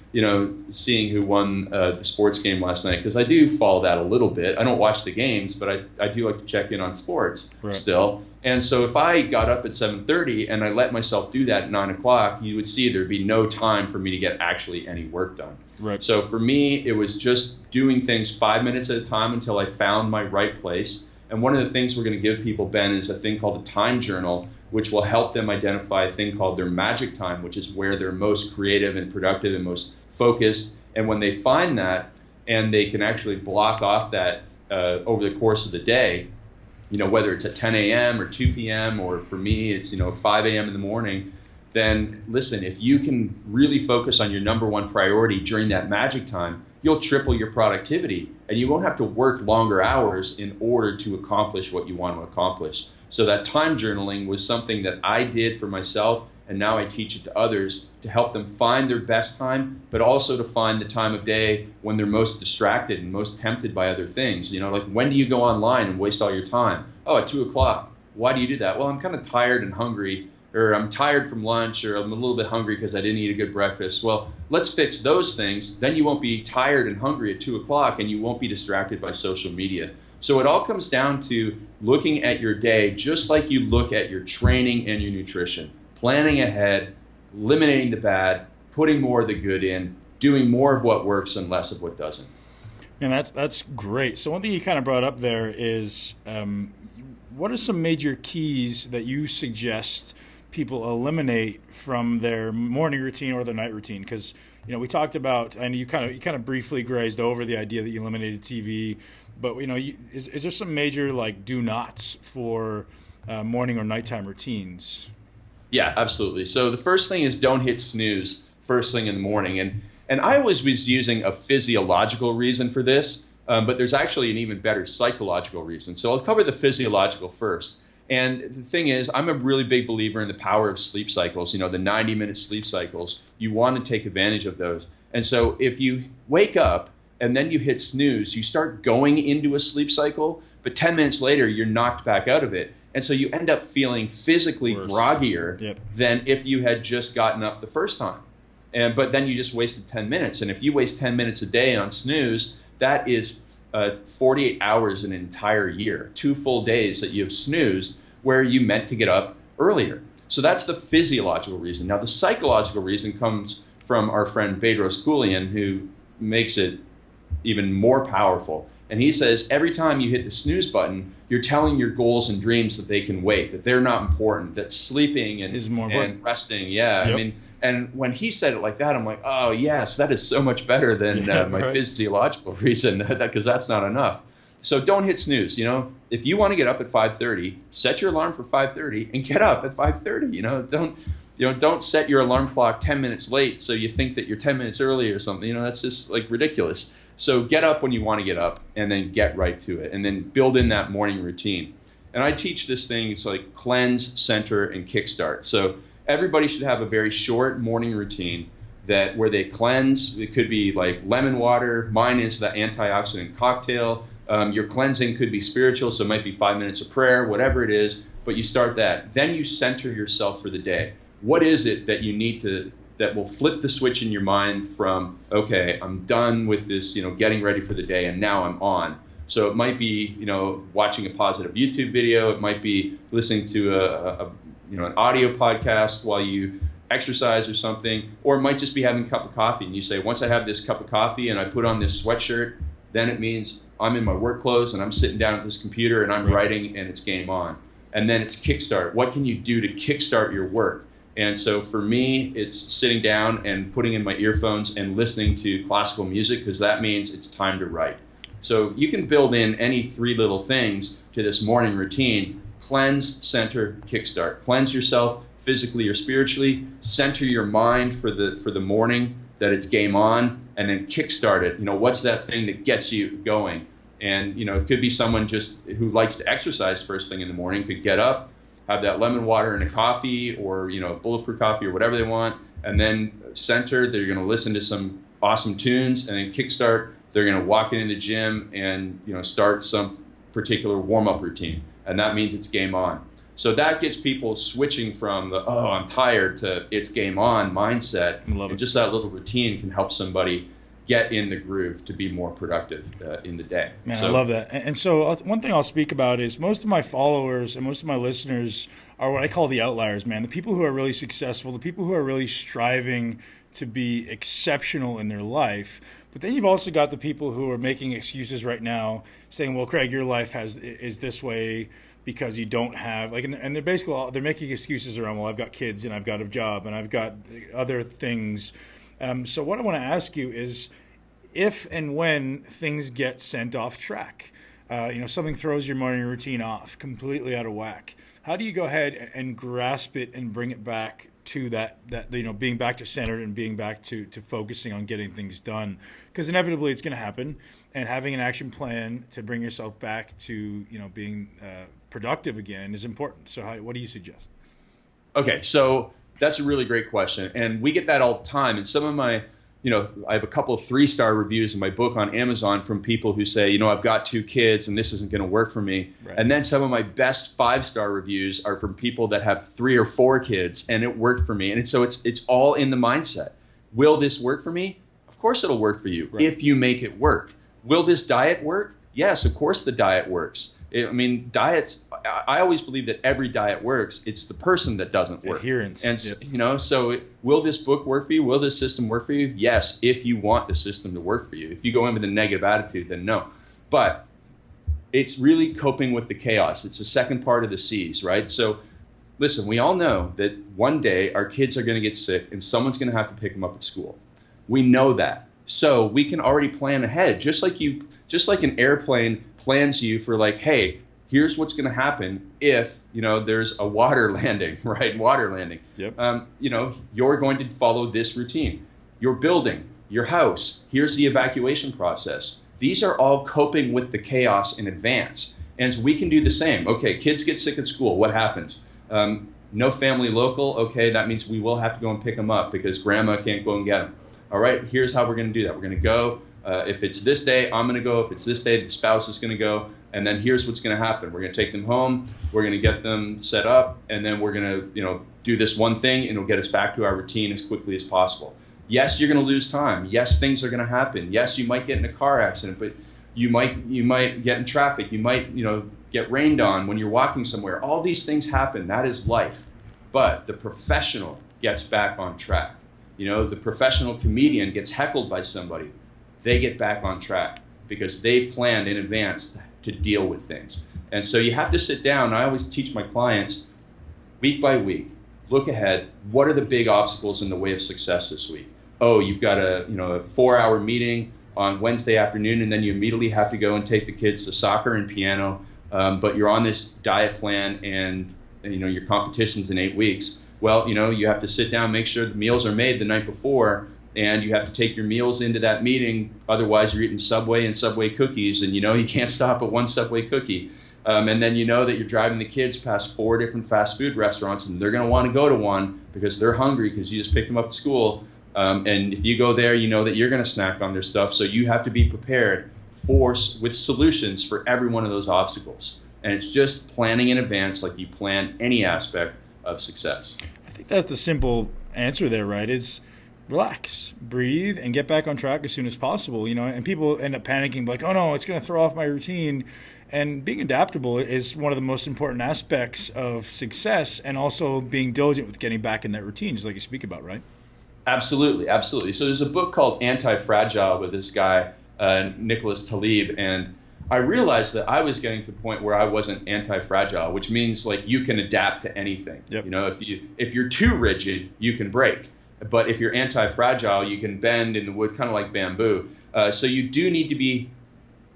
seeing who won the sports game last night, because I do follow that a little bit. I don't watch the games, but I do like to check in on sports still. And so if I got up at 7:30 and I let myself do that at 9 o'clock, you would see there'd be no time for me to get actually any work done. Right. So for me, it was just doing things 5 minutes at a time until I found my right place. And one of the things we're going to give people, Ben, is a thing called a time journal, which will help them identify a thing called their magic time, which is where they're most creative and productive and most focused. And when they find that, and they can actually block off that over the course of the day, whether it's at 10 a.m. or 2 p.m. or for me, it's 5 a.m. in the morning, then listen, if you can really focus on your number one priority during that magic time, you'll triple your productivity, and you won't have to work longer hours in order to accomplish what you want to accomplish. So that time journaling was something that I did for myself, and now I teach it to others to help them find their best time, but also to find the time of day when they're most distracted and most tempted by other things. Like, when do you go online and waste all your time? At 2 o'clock. Why do you do that? Well, I'm kind of tired and hungry, or I'm tired from lunch, or I'm a little bit hungry because I didn't eat a good breakfast. Well, let's fix those things. Then you won't be tired and hungry at 2 o'clock, and you won't be distracted by social media. So it all comes down to looking at your day just like you look at your training and your nutrition. Planning ahead, eliminating the bad, putting more of the good in, doing more of what works and less of what doesn't. And that's great. So one thing you kind of brought up there is what are some major keys that you suggest people eliminate from their morning routine or their night routine? Because we talked about, and you kind of briefly grazed over the idea that you eliminated TV, but is there some major do nots for morning or nighttime routines? Yeah, absolutely. So the first thing is, don't hit snooze first thing in the morning, and I was using a physiological reason for this, but there's actually an even better psychological reason. So I'll cover the physiological first. And the thing is, I'm a really big believer in the power of sleep cycles, the 90-minute sleep cycles. You want to take advantage of those. And so if you wake up and then you hit snooze, you start going into a sleep cycle, but 10 minutes later, you're knocked back out of it. And so you end up feeling physically groggier than if you had just gotten up the first time. But then you just wasted 10 minutes. And if you waste 10 minutes a day on snooze, that is 48 hours an entire year, 2 full days that you have snoozed where you meant to get up earlier. So that's the physiological reason. Now, the psychological reason comes from our friend Bedros Keuilian, who makes it even more powerful. And he says every time you hit the snooze button, you're telling your goals and dreams that they can wait, that they're not important, that sleeping and resting. Yeah. Yep. I mean, and when he said it like that, I'm like, oh, yes, that is so much better than my physiological reason, because that's not enough. So don't hit snooze. If you want to get up at 5:30, set your alarm for 5:30 and get up at 5:30. Don't set your alarm clock 10 minutes late so you think that you're 10 minutes early or something. That's just like ridiculous. So get up when you want to get up and then get right to it and then build in that morning routine. And I teach this thing, it's like cleanse, center, and kickstart. So everybody should have a very short morning routine where they cleanse. It could be like lemon water. Mine is the antioxidant cocktail. Your cleansing could be spiritual, so it might be 5 minutes of prayer, whatever it is, but you start that. Then you center yourself for the day. What is it that you need that will flip the switch in your mind from, okay, I'm done with this, getting ready for the day, and now I'm on. So it might be, watching a positive YouTube video. It might be listening to an audio podcast while you exercise or something, or it might just be having a cup of coffee. And you say, once I have this cup of coffee and I put on this sweatshirt, then it means I'm in my work clothes and I'm sitting down at this computer and I'm writing and it's game on. And then it's kickstart. What can you do to kickstart your work? And so for me, it's sitting down and putting in my earphones and listening to classical music, because that means it's time to write. So you can build in any 3 little things to this morning routine: cleanse, center, kickstart. Cleanse yourself physically or spiritually, center your mind for the morning that it's game on, and then kickstart it. What's that thing that gets you going? And it could be someone just who likes to exercise first thing in the morning, could get up, have that lemon water and a coffee, or bulletproof coffee or whatever they want, and then center. They're going to listen to some awesome tunes, and then kickstart. They're going to walk into the gym and start some particular warm-up routine, and that means it's game on. So that gets people switching from the I'm tired to it's game on mindset, and just that little routine can help somebody get in the groove to be more productive in the day. Man, I love that. And so one thing I'll speak about is most of my followers and most of my listeners are what I call the outliers, man. The people who are really successful, the people who are really striving to be exceptional in their life. But then you've also got the people who are making excuses right now, saying, well, Craig, your life is this way because you don't have, and they're basically, they're making excuses around, well, I've got kids and I've got a job and I've got other things. So what I want to ask you is, if and when things get sent off track, something throws your morning routine off, completely out of whack, how do you go ahead and grasp it and bring it back to that being back to centered and being back to focusing on getting things done? Because inevitably it's going to happen, and having an action plan to bring yourself back to being productive again is important. So what do you suggest? Okay, so that's a really great question, and we get that all the time. And some of my I have a couple of 3-star reviews in my book on Amazon from people who say, I've got 2 kids and this isn't going to work for me. Right. And then some of my best 5-star reviews are from people that have 3 or 4 kids and it worked for me. And so it's all in the mindset. Will this work for me? Of course it'll work for you if you make it work. Will this diet work? Yes, of course the diet works. Diets, I always believe that every diet works. It's the person that doesn't work. Adherence. And, so will this book work for you? Will this system work for you? Yes, if you want the system to work for you. If you go in with a negative attitude, then no. But it's really coping with the chaos. It's the second part of the C's, right? So listen, we all know that one day our kids are going to get sick and someone's going to have to pick them up at school. We know that. So we can already plan ahead, just like an airplane plans you for hey, here's what's going to happen if, there's a water landing, right? Water landing. Yep. You're going to follow this routine. Your building, your house, here's the evacuation process. These are all coping with the chaos in advance. And we can do the same. Okay, kids get sick at school. What happens? No family local. Okay, that means we will have to go and pick them up because grandma can't go and get them. All right, here's how we're going to do that. We're going to go. If it's this day, I'm going to go. If it's this day, the spouse is going to go. And then here's what's going to happen. We're going to take them home. We're going to get them set up. And then we're going to, do this one thing, and it'll get us back to our routine as quickly as possible. Yes, you're going to lose time. Yes, things are going to happen. Yes, you might get in a car accident, but you might get in traffic. You might, get rained on when you're walking somewhere. All these things happen. That is life. But the professional gets back on track. The professional comedian gets heckled by somebody. They get back on track. because they planned in advance to deal with things. And so you have to sit down. I always teach my clients week by week, look ahead. What are the big obstacles in the way of success this week? Oh, you've got a 4-hour meeting on Wednesday afternoon, and then you immediately have to go and take the kids to soccer and piano. But you're on this diet plan, and your competition's in 8 weeks. Well, you have to sit down, make sure the meals are made the night before, and you have to take your meals into that meeting. Otherwise, you're eating Subway and Subway cookies, and you can't stop at one Subway cookie. And then that you're driving the kids past 4 different fast food restaurants, and they're going to want to go to one because they're hungry because you just picked them up at school. And if you go there, that you're going to snack on their stuff. So you have to be prepared with solutions for every one of those obstacles. And it's just planning in advance like you plan any aspect of success. I think that's the simple answer there, right? Is relax, breathe, and get back on track as soon as possible. And people end up panicking like, oh no, it's going to throw off my routine. And being adaptable is one of the most important aspects of success, and also being diligent with getting back in that routine, just like you speak about, right? Absolutely, absolutely. So there's a book called Anti-Fragile with this guy, Nicholas Taleb, and I realized that I was getting to the point where I wasn't anti-fragile, which means like you can adapt to anything. Yep. If you're too rigid, you can break. But if you're anti-fragile, you can bend in the wood, kind of like bamboo. So you do need to be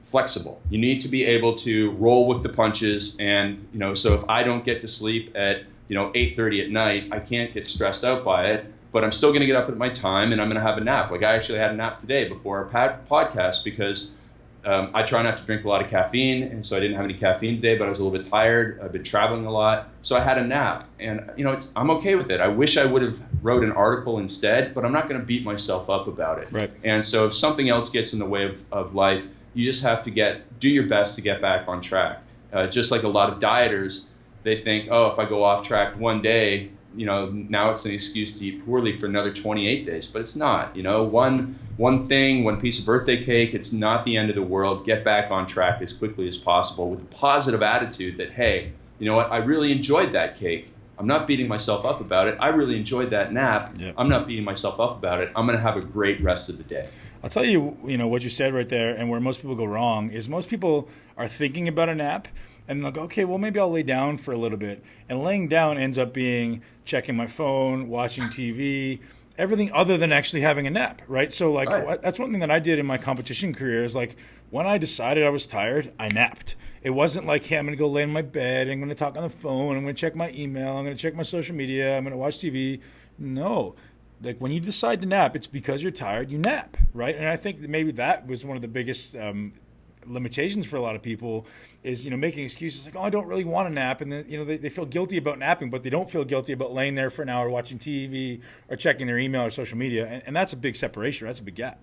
flexible. You need to be able to roll with the punches. And, so if I don't get to sleep at, 8:30 at night, I can't get stressed out by it, but I'm still going to get up at my time and I'm going to have a nap. Like I actually had a nap today before our podcast because I try not to drink a lot of caffeine. And so I didn't have any caffeine today, but I was a little bit tired. I've been traveling a lot. So I had a nap, and, I'm okay with it. I wish I would have wrote an article instead, but I'm not going to beat myself up about it. Right. And so if something else gets in the way of life, you just have to do your best to get back on track. Just like a lot of dieters, they think, oh, if I go off track one day, now it's an excuse to eat poorly for another 28 days. But it's not. One thing, one piece of birthday cake, it's not the end of the world. Get back on track as quickly as possible with a positive attitude that, hey, you know what, I really enjoyed that cake. I'm not beating myself up about it. I really enjoyed that nap. Yep. I'm not beating myself up about it. I'm going to have a great rest of the day. I'll tell you, what you said right there, and where most people go wrong is most people are thinking about a nap and like, okay, well, maybe I'll lay down for a little bit. And laying down ends up being checking my phone, watching TV, everything other than actually having a nap, right? So like That's one thing that I did in my competition career is like when I decided I was tired, I napped. It wasn't like, hey, I'm going to go lay in my bed, I'm going to talk on the phone, I'm going to check my email, I'm going to check my social media, I'm going to watch TV. No. Like when you decide to nap, it's because you're tired, you nap, right? And I think that maybe that was one of the biggest limitations for a lot of people is, making excuses like, oh, I don't really want to nap. And then, they feel guilty about napping, but they don't feel guilty about laying there for an hour watching TV or checking their email or social media. And that's a big separation. That's a big gap.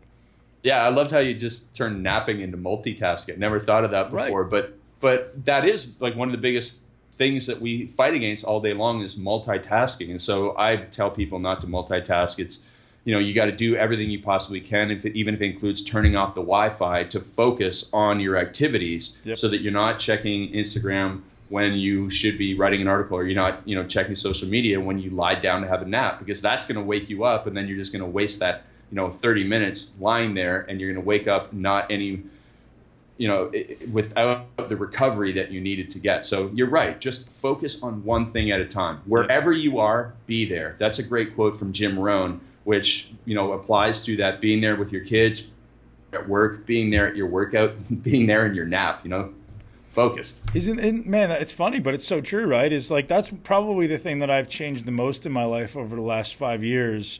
Yeah, I loved how you just turned napping into multitasking. Never thought of that before. Right. But that is like one of the biggest things that we fight against all day long is multitasking. And so I tell people not to multitask. It's, you got to do everything you possibly can, even if it includes turning off the Wi-Fi to focus on your activities. Yep. So that you're not checking Instagram when you should be writing an article, or you're not, checking social media when you lie down to have a nap, because that's going to wake you up, and then you're just going to waste that, 30 minutes lying there, and you're going to wake up not any, without the recovery that you needed to get. So you're right. Just focus on one thing at a time. Wherever you are, be there. That's a great quote from Jim Rohn, which, applies to that being there with your kids at work, being there at your workout, being there in your nap, focused. Man, it's funny, but it's so true, right? It's like, that's probably the thing that I've changed the most in my life over the last 5 years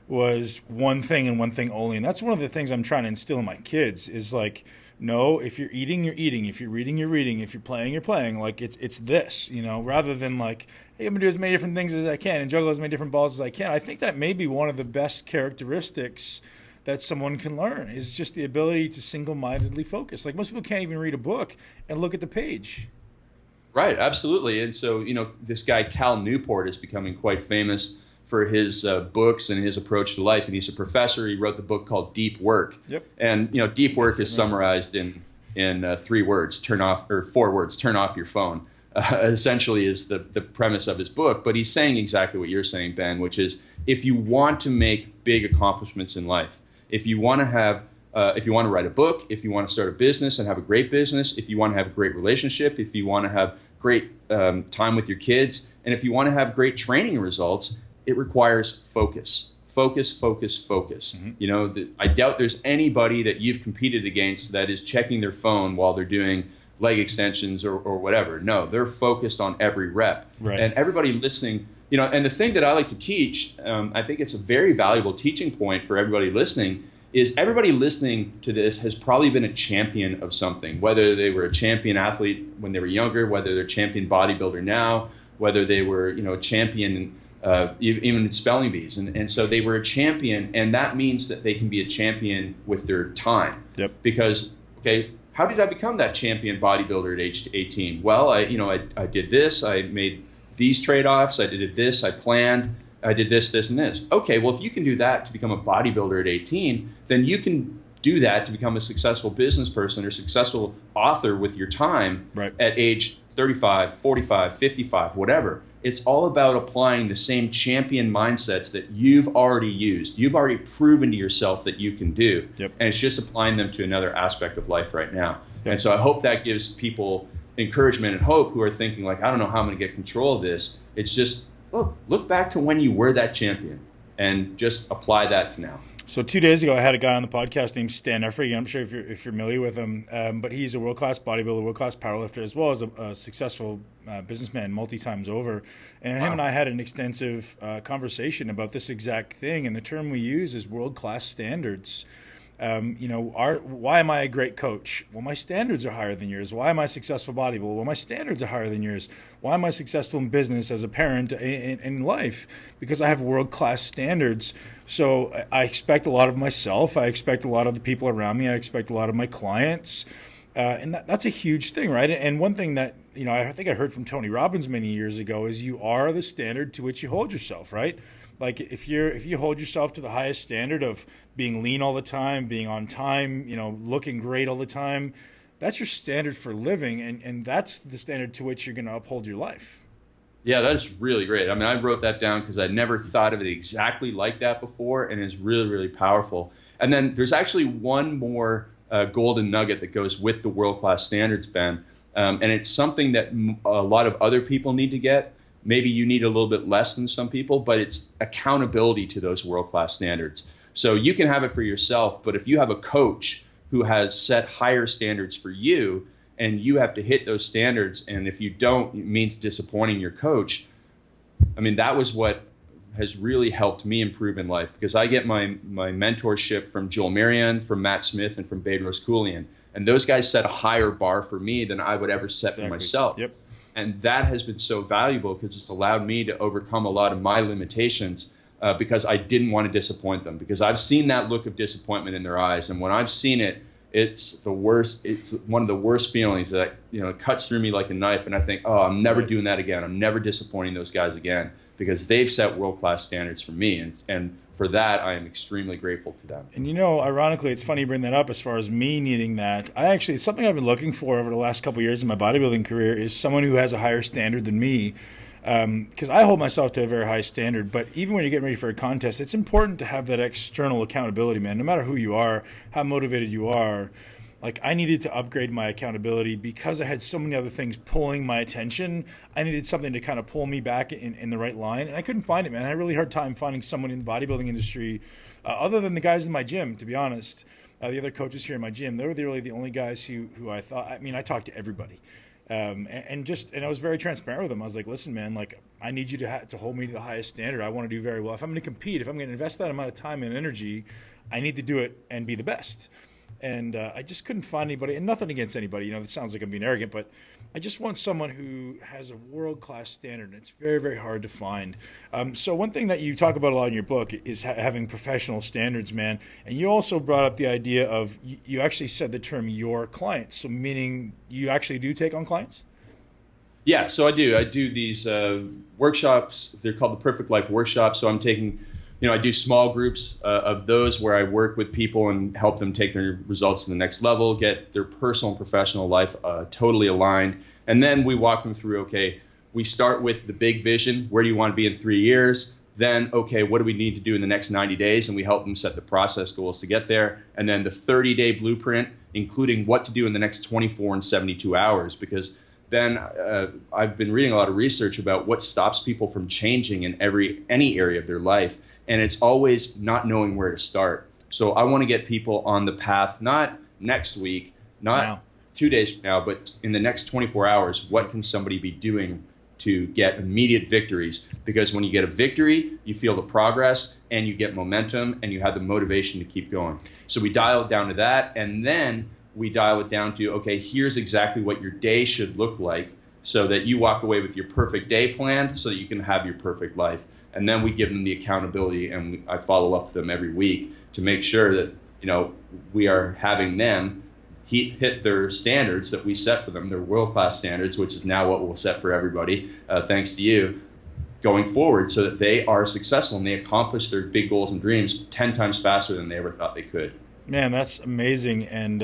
was one thing and one thing only. And that's one of the things I'm trying to instill in my kids is like, no, if you're eating, you're eating. If you're reading, you're reading. If you're playing, you're playing. Like it's this, rather than like, hey, I'm going to do as many different things as I can and juggle as many different balls as I can. I think that may be one of the best characteristics that someone can learn is just the ability to single-mindedly focus. Like most people can't even read a book and look at the page. Right, absolutely. And so, this guy Cal Newport is becoming quite famous for his books and his approach to life. And he's a professor. He wrote the book called Deep Work. Yep. And, deep work is summarized in 3 words, 4 words, turn off your phone. Essentially is the premise of his book. But he's saying exactly what you're saying, Ben, which is if you want to make big accomplishments in life, if you want to have if you want to write a book, if you want to start a business and have a great business, if you want to have a great relationship, if you want to have great time with your kids, and if you want to have great training results, it requires focus. Focus, focus, focus. Mm-hmm. You know, I doubt there's anybody that you've competed against that is checking their phone while they're doing leg extensions or whatever. No, they're focused on every rep. Right. And everybody listening, you know, and the thing that I like to teach, I think it's a very valuable teaching point for everybody listening, is everybody listening to this has probably been a champion of something, whether they were a champion athlete when they were younger, whether they're a champion bodybuilder now, whether they were, you know, a champion even in spelling bees. And so they were a champion, and that means that they can be a champion with their time. Yep. Because, okay, how did I become that champion bodybuilder at age 18? Well, I did this, I made these trade-offs, I did this, I planned, I did this, this, and this. Okay, well, if you can do that to become a bodybuilder at 18, then you can do that to become a successful business person or successful author with your time right. at age 35, 45, 55, whatever. It's all about applying the same champion mindsets that you've already used. You've already proven to yourself that you can do. Yep. And it's just applying them to another aspect of life right now. Yep. And so I hope that gives people encouragement and hope who are thinking like, I don't know how I'm going to get control of this. It's just, look back to when you were that champion and just apply that to now. So 2 days ago, I had a guy on the podcast named Stan Efferding. I'm sure if you're familiar with him, but he's a world-class bodybuilder, world-class powerlifter, as well as a successful businessman multi-times over. And him and I had an extensive conversation about this exact thing. And the term we use is world-class standards. Why am I a great coach? Well, my standards are higher than yours. Why am I a successful bodybuilder? Well, my standards are higher than yours. Why am I successful in business, as a parent, in life? Because I have world-class standards. So I expect a lot of myself. I expect a lot of the people around me. I expect a lot of my clients. And that's a huge thing, right? And one thing that, I think I heard from Tony Robbins many years ago is you are the standard to which you hold yourself, right? Like if you hold yourself to the highest standard of being lean all the time, being on time, looking great all the time, that's your standard for living, and that's the standard to which you're going to uphold your life. Yeah, that's really great. I mean, I wrote that down because I never thought of it exactly like that before, and it's really, really powerful. And then there's actually one more golden nugget that goes with the world-class standards, Ben, and it's something that a lot of other people need to get. Maybe you need a little bit less than some people, but it's accountability to those world-class standards. So you can have it for yourself, but if you have a coach who has set higher standards for you and you have to hit those standards, and if you don't, it means disappointing your coach. I mean, that was what has really helped me improve in life, because I get my mentorship from Joel Marion, from Matt Smith, and from Bedros Keuilian. And those guys set a higher bar for me than I would ever set for myself. Yep. And that has been so valuable because it's allowed me to overcome a lot of my limitations because I didn't want to disappoint them, because I've seen that look of disappointment in their eyes. And when I've seen it, it's the worst. It's one of the worst feelings that, it cuts through me like a knife. And I think, I'm never doing that again. I'm never disappointing those guys again, because they've set world-class standards for me. And for that, I am extremely grateful to them. And ironically, it's funny you bring that up as far as me needing that. It's something I've been looking for over the last couple of years in my bodybuilding career, is someone who has a higher standard than me. Because I hold myself to a very high standard, but even when you're getting ready for a contest, it's important to have that external accountability, man. No matter who you are, how motivated you are. Like, I needed to upgrade my accountability because I had so many other things pulling my attention. I needed something to kind of pull me back in the right line, and I couldn't find it, man. I had a really hard time finding someone in the bodybuilding industry, other than the guys in my gym, to be honest. The other coaches here in my gym, they were really the only guys who I thought, I talked to everybody. And I was very transparent with them. I was like, listen, man, like, I need you to hold me to the highest standard. I want to do very well. If I'm going to compete, if I'm going to invest that amount of time and energy, I need to do it and be the best. And I just couldn't find anybody, and nothing against anybody. It sounds like I'm being arrogant, but I just want someone who has a world-class standard, and it's very, very hard to find. So one thing that you talk about a lot in your book is having professional standards, man. And you also brought up the idea of, you actually said the term your clients, so meaning you actually do take on clients? Yeah, so I do. I do these workshops. They're called the Perfect Life Workshops. So I'm taking, I do small groups of those where I work with people and help them take their results to the next level, get their personal and professional life totally aligned. And then we walk them through, okay, we start with the big vision. Where do you want to be in 3 years? Then, okay, what do we need to do in the next 90 days? And we help them set the process goals to get there. And then the 30-day blueprint, including what to do in the next 24 and 72 hours. Because then I've been reading a lot of research about what stops people from changing in any area of their life. And it's always not knowing where to start. So I want to get people on the path, not next week, not 2 days from now, but in the next 24 hours, what can somebody be doing to get immediate victories? Because when you get a victory, you feel the progress and you get momentum and you have the motivation to keep going. So we dial it down to that, and then we dial it down to, okay, here's exactly what your day should look like so that you walk away with your perfect day plan so that you can have your perfect life. And then we give them the accountability, and I follow up with them every week to make sure that, you know, we are having them hit their standards that we set for them, their world-class standards, which is now what we'll set for everybody, thanks to you, going forward, so that they are successful and they accomplish their big goals and dreams 10 times faster than they ever thought they could. Man, that's amazing, and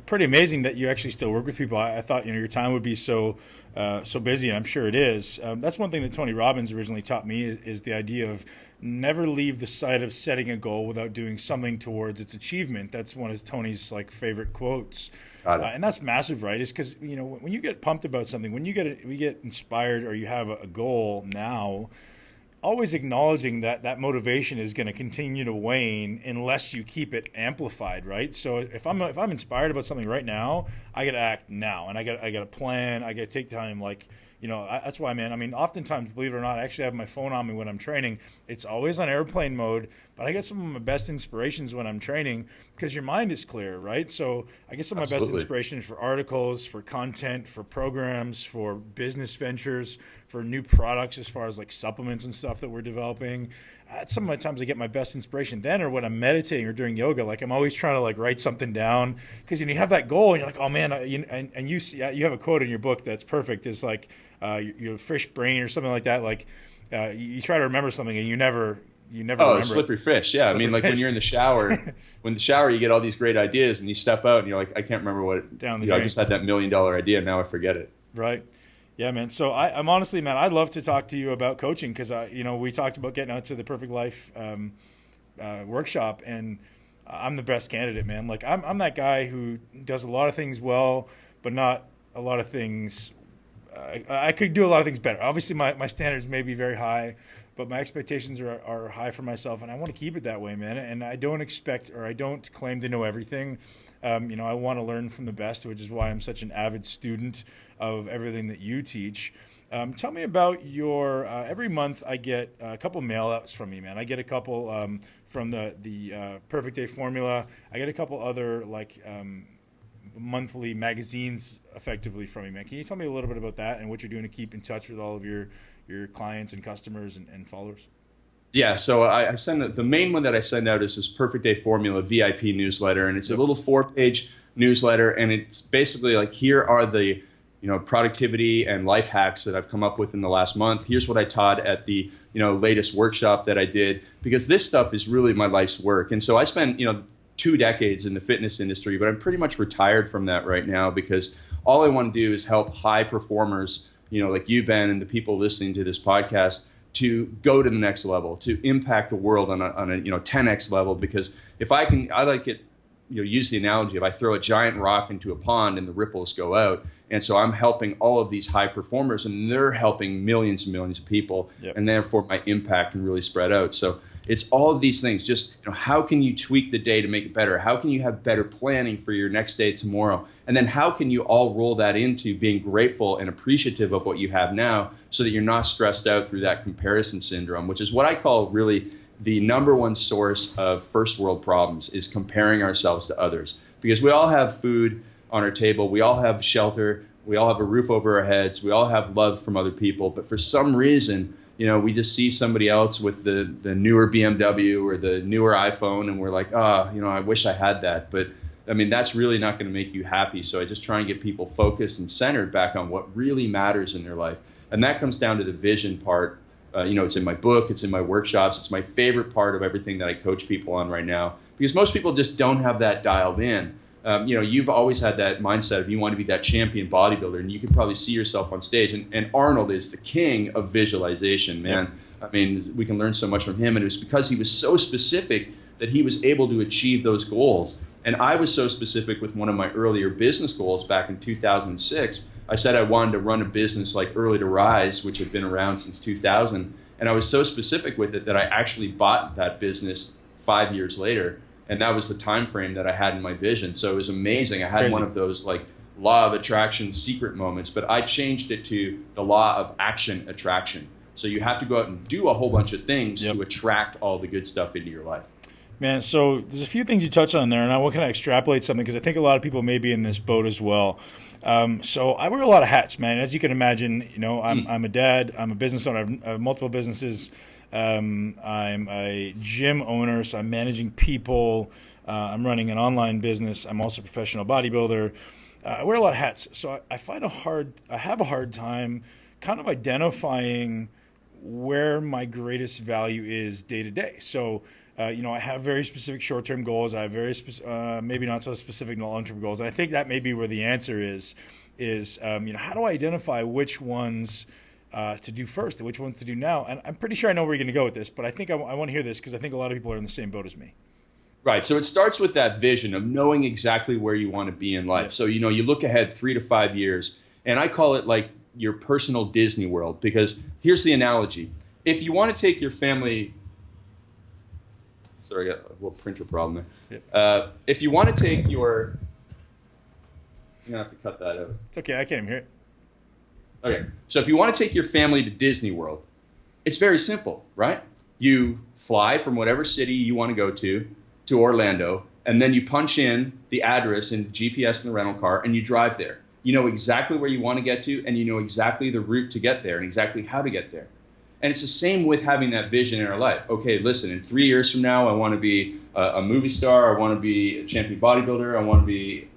pretty amazing that you actually still work with people. I thought, you know, your time would be so busy, and I'm sure it is. That's one thing that Tony Robbins originally taught me is the idea of never leave the sight of setting a goal without doing something towards its achievement. That's one of Tony's favorite quotes. And that's massive, right? Is because, you know, when you get pumped about something, when we get inspired, or you have a goal now, always acknowledging that motivation is going to continue to wane unless you keep it amplified, right? So if I'm inspired about something right now, I got to act now, and I got to plan. I got to take time, you know, that's why, man. I mean, oftentimes, believe it or not, I actually have my phone on me when I'm training. It's always on airplane mode, but I get some of my best inspirations when I'm training because your mind is clear, right? So I get some of my best inspirations for articles, for content, for programs, for business ventures, for new products as far as supplements and stuff that we're developing. Some of my times I get my best inspiration then, or when I'm meditating or doing yoga. I'm always trying to write something down, because you have that goal and you're like, oh man, and you have a quote in your book that's perfect. It's your fish brain or something like that. You try to remember something and you never remember slippery fish. Yeah. Slippery fish. When you're in the shower, you get all these great ideas and you step out and you're like, I can't remember what I just had that $1 million idea and now I forget it. Right. Yeah, man. So I'm honestly, man, I'd love to talk to you about coaching, because we talked about getting out to the Perfect Life workshop, and I'm the best candidate, man. I'm that guy who does a lot of things well, but not a lot of things. I could do a lot of things better. Obviously, my standards may be very high, but my expectations are high for myself, and I want to keep it that way, man. And I don't expect, or I don't claim to know everything. I want to learn from the best, which is why I'm such an avid student of everything that you teach. Tell me about your, every month I get a couple mail outs from you, man. I get a couple from the Perfect Day Formula. I get a couple other monthly magazines effectively from you, man. Can you tell me a little bit about that and what you're doing to keep in touch with all of your clients and customers and followers? Yeah, so I send the main one that I send out is this Perfect Day Formula VIP newsletter, and it's a little 4-page newsletter, and it's basically here are the productivity and life hacks that I've come up with in the last month. Here's what I taught at the latest workshop that I did, because this stuff is really my life's work. And so I spent 2 decades in the fitness industry, but I'm pretty much retired from that right now, because all I want to do is help high performers, like you, Ben, and the people listening to this podcast, to go to the next level, to impact the world on a 10x level. Because if I like it, use the analogy of I throw a giant rock into a pond and the ripples go out. And so I'm helping all of these high performers, and they're helping millions and millions of people. Yep. And therefore my impact can really spread out. So it's all of these things. Just how can you tweak the day to make it better? How can you have better planning for your next day tomorrow? And then how can you all roll that into being grateful and appreciative of what you have now, so that you're not stressed out through that comparison syndrome, which is what I call really the number one source of first world problems, is comparing ourselves to others. Because we all have food on our table, we all have shelter, we all have a roof over our heads, we all have love from other people, but for some reason, we just see somebody else with the newer BMW or the newer iPhone, and we're like, I wish I had that. But I mean, that's really not going to make you happy. So I just try and get people focused and centered back on what really matters in their life. And that comes down to the vision part. It's in my book, it's in my workshops, it's my favorite part of everything that I coach people on right now, because most people just don't have that dialed in. You've always had that mindset of you want to be that champion bodybuilder, and you can probably see yourself on stage. And Arnold is the king of visualization, man. I mean, we can learn so much from him. And it was because he was so specific that he was able to achieve those goals. And I was so specific with one of my earlier business goals back in 2006. I said I wanted to run a business like Early to Rise, which had been around since 2000. And I was so specific with it that I actually bought that business 5 years later. And that was the time frame that I had in my vision. So it was amazing. I had one of those like law of attraction secret moments, but I changed it to the law of action attraction. So you have to go out and do a whole bunch of things to attract all the good stuff into your life. Man, so there's a few things you touched on there, and I want to kind of extrapolate something because I think a lot of people may be in this boat as well. So I wear a lot of hats, man. As you can imagine, you know, I'm a dad, I'm a business owner, I have multiple businesses. I'm a gym owner, so I'm managing people. I'm running an online business. I'm also a professional bodybuilder. I wear a lot of hats, so I have a hard time kind of identifying where my greatest value is day to day. So, you know, I have very specific short-term goals. I have very maybe not so specific long-term goals, and I think that may be where the answer is you know, how do I identify which ones to do first and which ones to do now? And I'm pretty sure I know where you're going to go with this, but I think I want to hear this because I think a lot of people are in the same boat as me. Right. So it starts with that vision of knowing exactly where you want to be in life. So, you know, you look ahead 3 to 5 years, and I call it like your personal Disney World, because here's the analogy. If you want to take your family, sorry, I got a little printer problem there. If you want to take your, you're going to have to cut that out. It's okay. I can't even hear it. Okay. So if you want to take your family to Disney World, it's very simple, right? You fly from whatever city you want to go to Orlando, and then you punch in the address in GPS in the rental car, and you drive there. You know exactly where you want to get to, and you know exactly the route to get there and exactly how to get there. And it's the same with having that vision in our life. Okay, listen, in 3 years from now, I want to be a movie star. I want to be a champion bodybuilder. I want to be,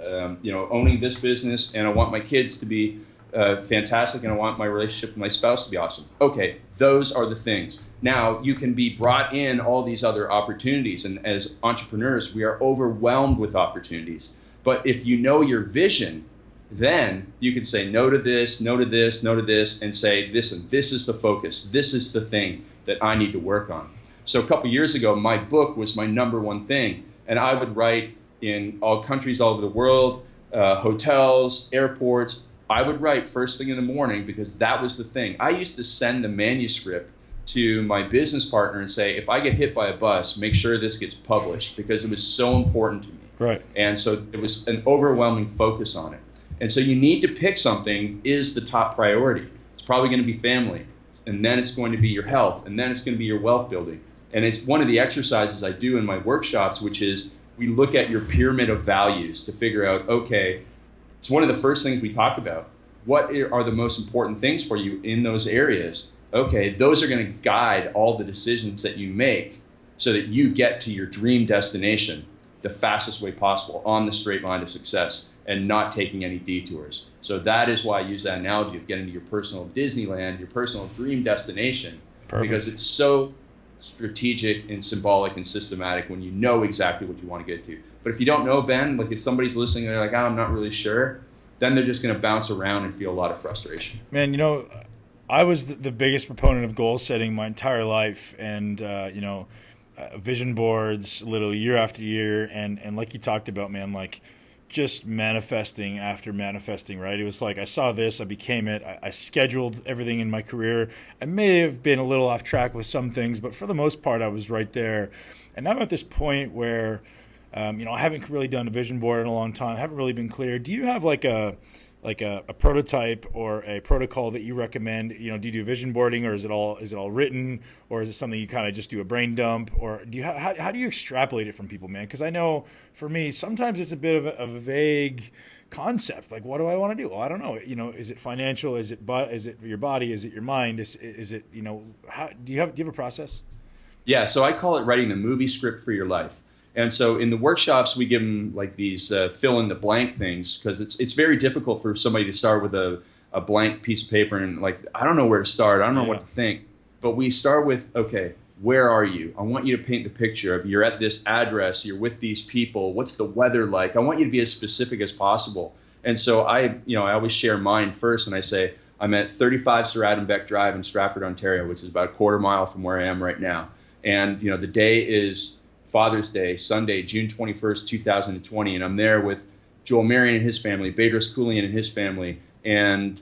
you know, owning this business, and I want my kids to be fantastic, and I want my relationship with my spouse to be awesome. Okay, those are the things. Now, you can be brought in all these other opportunities, and as entrepreneurs, we are overwhelmed with opportunities. But if you know your vision, then you can say no to this, no to this, no to this, and say, listen, this is the focus. This is the thing that I need to work on. So a couple years ago, my book was my number one thing. And I would write in all countries all over the world, hotels, airports. I would write first thing in the morning because that was the thing. I used to send the manuscript to my business partner and say, if I get hit by a bus, make sure this gets published, because it was so important to me. Right. And so it was an overwhelming focus on it. And so you need to pick something is the top priority. It's probably going to be family, and then it's going to be your health, and then it's going to be your wealth building. And it's one of the exercises I do in my workshops, which is we look at your pyramid of values to figure out, okay, it's one of the first things we talk about. What are the most important things for you in those areas? Okay, those are going to guide all the decisions that you make so that you get to your dream destination the fastest way possible on the straight line to success and not taking any detours. So that is why I use that analogy of getting to your personal Disneyland, your personal dream destination. Perfect. Because it's so strategic and symbolic and systematic when you know exactly what you want to get to. But if you don't know, Ben, like if somebody's listening and they're like, I'm not really sure, then they're just going to bounce around and feel a lot of frustration. Man, you know, I was the biggest proponent of goal setting my entire life, and you know, vision boards, little year after year, and like you talked about, man, like just manifesting after manifesting, right? It was like I saw this, I became it. I scheduled everything in my career. I may have been a little off track with some things, but for the most part, I was right there. And now I'm at this point where, you know, I haven't really done a vision board in a long time. I haven't really been clear. Do you have like a prototype or a protocol that you recommend? You know, do you do vision boarding, or is it all written, or is it something you kind of just do a brain dump, or do you how do you extrapolate it from people, man? Because I know for me sometimes it's a bit of a vague concept. Like, what do I want to do? Well, I don't know. You know, is it financial? Is it your body? Is it your mind? Is it, you know, how do you have a process? Yeah, so I call it writing the movie script for your life. And so in the workshops, we give them like these fill in the blank things, because it's very difficult for somebody to start with a blank piece of paper and like, I don't know where to start. I don't know what to think. But we start with, okay, where are you? I want you to paint the picture of you're at this address, you're with these people. What's the weather like? I want you to be as specific as possible. And so I always share mine first, and I say, I'm at 35 Sir Adam Beck Drive in Stratford, Ontario, which is about a quarter mile from where I am right now. And, the day is Father's Day, Sunday, June 21st, 2020. And I'm there with Joel Marion and his family, Bedros Keuilian and his family, and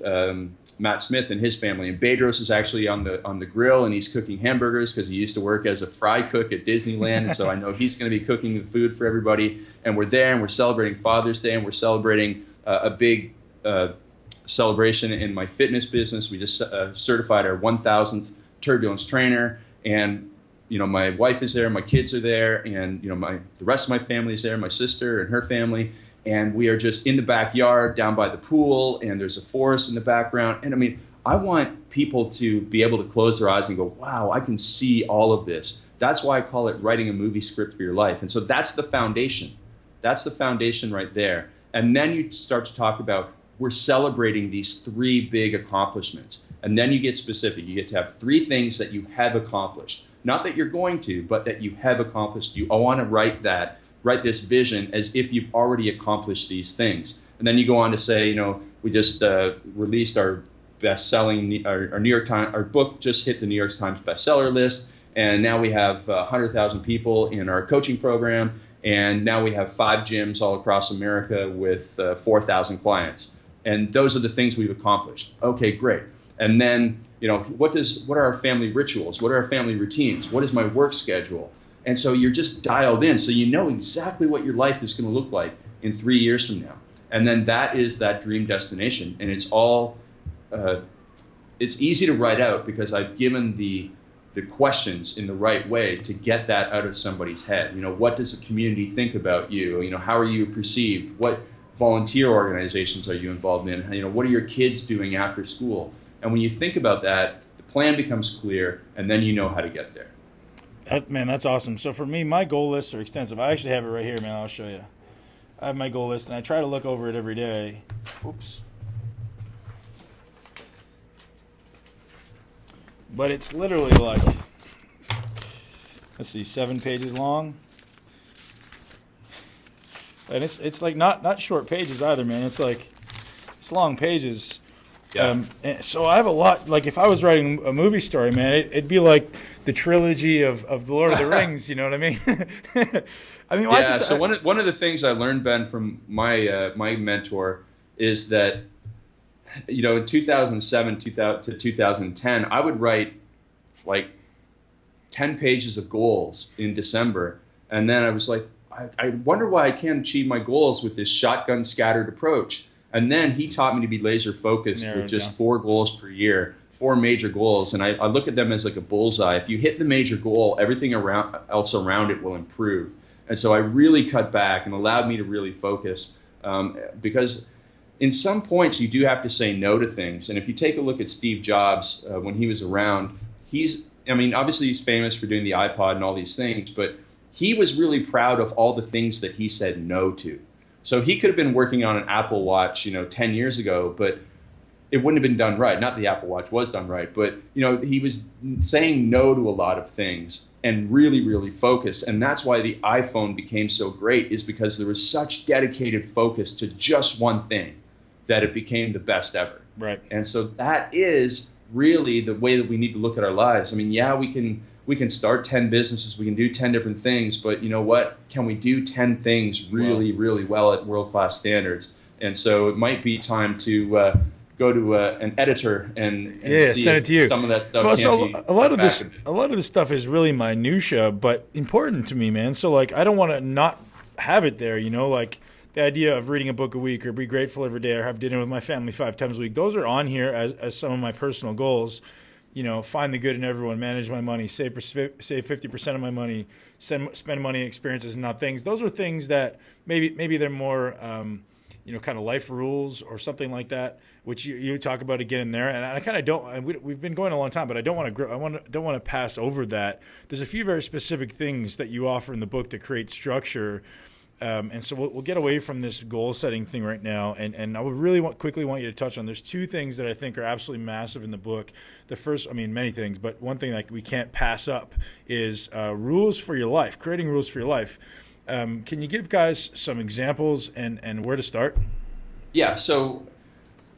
Matt Smith and his family. And Bedros is actually on the grill, and he's cooking hamburgers because he used to work as a fry cook at Disneyland. And so I know he's going to be cooking the food for everybody. And we're there, and we're celebrating Father's Day, and we're celebrating a big celebration in my fitness business. We just certified our 1,000th turbulence trainer, and my wife is there, my kids are there, and the rest of my family is there, my sister and her family, and we are just in the backyard down by the pool, and there's a forest in the background. And I want people to be able to close their eyes and go, wow, I can see all of this. That's why I call it writing a movie script for your life. And so that's the foundation. That's the foundation right there. And then you start to talk about, we're celebrating these 3 big accomplishments. And then you get specific. You get to have 3 things that you have accomplished. Not that you're going to, but that you have accomplished. I want to write this vision as if you've already accomplished these things. And then you go on to say, we just released our best-selling, our New York Times, our book just hit the New York Times bestseller list. And now we have 100,000 people in our coaching program. And now we have 5 gyms all across America with 4,000 clients. And those are the things we've accomplished. Okay, great. And then, what are our family rituals? What are our family routines? What is my work schedule? And so you're just dialed in. So you know exactly what your life is going to look like in 3 years from now. And then that is that dream destination. And it's all, it's easy to write out because I've given the questions in the right way to get that out of somebody's head. What does the community think about you? How are you perceived? What volunteer organizations are you involved in? What are your kids doing after school? And when you think about that, the plan becomes clear, and then you know how to get there. Man, that's awesome. So for me, my goal lists are extensive. I actually have it right here, man. I'll show you. I have my goal list, and I try to look over it every day. Oops. But it's literally like, let's see, 7 pages long. And it's like not short pages either, man. It's long pages. Yeah. And so I have a lot. Like if I was writing a movie story, man, it'd be like the trilogy of the Lord of the Rings. You know what I mean? So one of the things I learned, Ben, from my my mentor is that in 2007 to 2010, I would write like 10 pages of goals in December, and then I was like, I wonder why I can't achieve my goals with this shotgun scattered approach. And then he taught me to be laser focused with just 4 goals per year, 4 major goals. And I look at them as like a bullseye. If you hit the major goal, everything else around it will improve. And so I really cut back and allowed me to really focus because in some points you do have to say no to things. And if you take a look at Steve Jobs when he was around, obviously he's famous for doing the iPod and all these things, but he was really proud of all the things that he said no to. So he could have been working on an Apple Watch, 10 years ago, but it wouldn't have been done right. Not the Apple Watch was done right, but he was saying no to a lot of things and really, really focused. And that's why the iPhone became so great, is because there was such dedicated focus to just one thing that it became the best ever. Right. And so that is really the way that we need to look at our lives. We can start 10 businesses, we can do 10 different things, but you know what? Can we do 10 things really, really well at world-class standards? And so it might be time to go to an editor and see send it to you. Some of that stuff. A lot of this stuff is really minutia, but important to me, man. So like, I don't want to not have it there. Like the idea of reading a book a week, or be grateful every day, or have dinner with my family 5 times a week. Those are on here as some of my personal goals. Find the good in everyone, manage my money, save 50% of my money, spend money on experiences and not things. Those are things that maybe they're more, kind of life rules or something like that, which you talk about again in there. And I kind of don't. We've been going a long time, but I don't want to pass over that. There's a few very specific things that you offer in the book to create structure. And so we'll get away from this goal setting thing right now, and I would really quickly want you to touch on. There's 2 things that I think are absolutely massive in the book. The first, many things, but one thing that we can't pass up is rules for your life, creating rules for your life. Can you give guys some examples and where to start? Yeah. So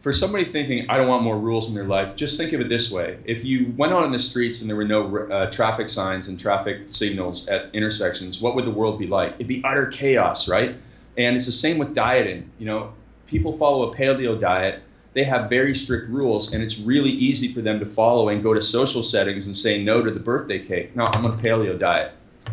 for somebody thinking, I don't want more rules in their life, just think of it this way. If you went out in the streets and there were no traffic signs and traffic signals at intersections, what would the world be like? It'd be utter chaos, right? And it's the same with dieting. You know, people follow a paleo diet. They have very strict rules, and it's really easy for them to follow and go to social settings and say no to the birthday cake. No, I'm on a paleo diet.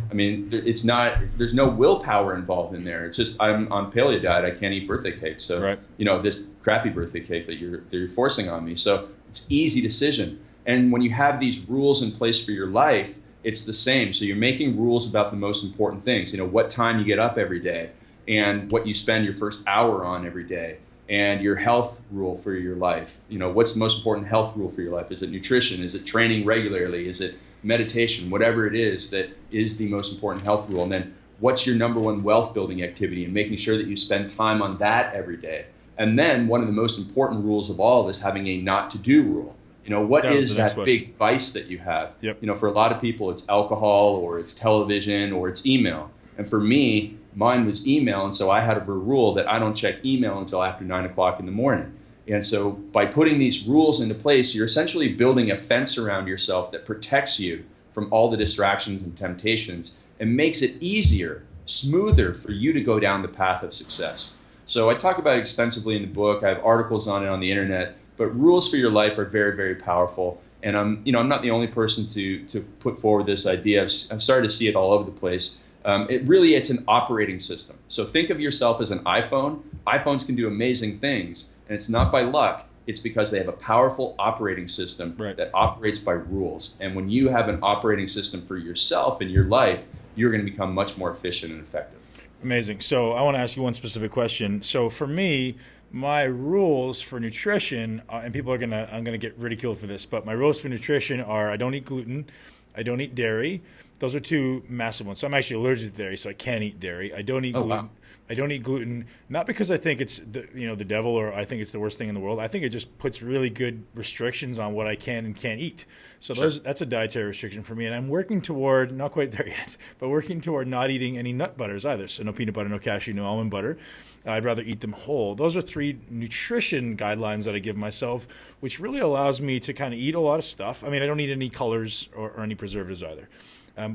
I mean, it's not, there's no willpower involved in there. It's just, I'm on paleo diet. I can't eat birthday cake. So, right. You know, this crappy birthday cake that you're forcing on me. So it's easy decision. And when you have these rules in place for your life, it's the same. So you're making rules about the most important things. You know, what time you get up every day and what you spend your first hour on every day, and your health rule for your life. You know, what's the most important health rule for your life? Is it nutrition? Is it training regularly? Is it meditation? Whatever it is that is the most important health rule. And then what's your number one wealth building activity, and making sure that you spend time on that every day. And then one of the most important rules of all is having a not to do rule. You know, what is that big vice that you have? Yep. You know, for a lot of people, it's alcohol or it's television or it's email. And for me, mine was email. And so I had a rule that I don't check email until after 9 o'clock in the morning. And so by putting these rules into place, you're essentially building a fence around yourself that protects you from all the distractions and temptations and makes it easier, smoother for you to go down the path of success. So I talk about it extensively in the book. I have articles on it on the internet, but rules for your life are very, very powerful. And I'm not the only person to put forward this idea. I've started to see it all over the place. It's an operating system. So think of yourself as an iPhone. iPhones can do amazing things, and it's not by luck. It's because they have a powerful operating system that operates by rules. And when you have an operating system for yourself in your life, you're going to become much more efficient and effective. Amazing. So I want to ask you one specific question. So for me, my rules for nutrition, and I'm gonna get ridiculed for this, but my rules for nutrition are: I don't eat gluten, I don't eat dairy. Those are two massive ones. So I'm actually allergic to dairy, so I can't eat dairy. I don't eat gluten. Wow. I don't eat gluten, not because I think it's the devil or I think it's the worst thing in the world. I think it just puts really good restrictions on what I can and can't eat. So that's a dietary restriction for me. And I'm working toward, not quite there yet, but working toward not eating any nut butters either. So no peanut butter, no cashew, no almond butter. I'd rather eat them whole. Those are 3 nutrition guidelines that I give myself, which really allows me to kind of eat a lot of stuff. I mean, I don't eat any colors or any preservatives either.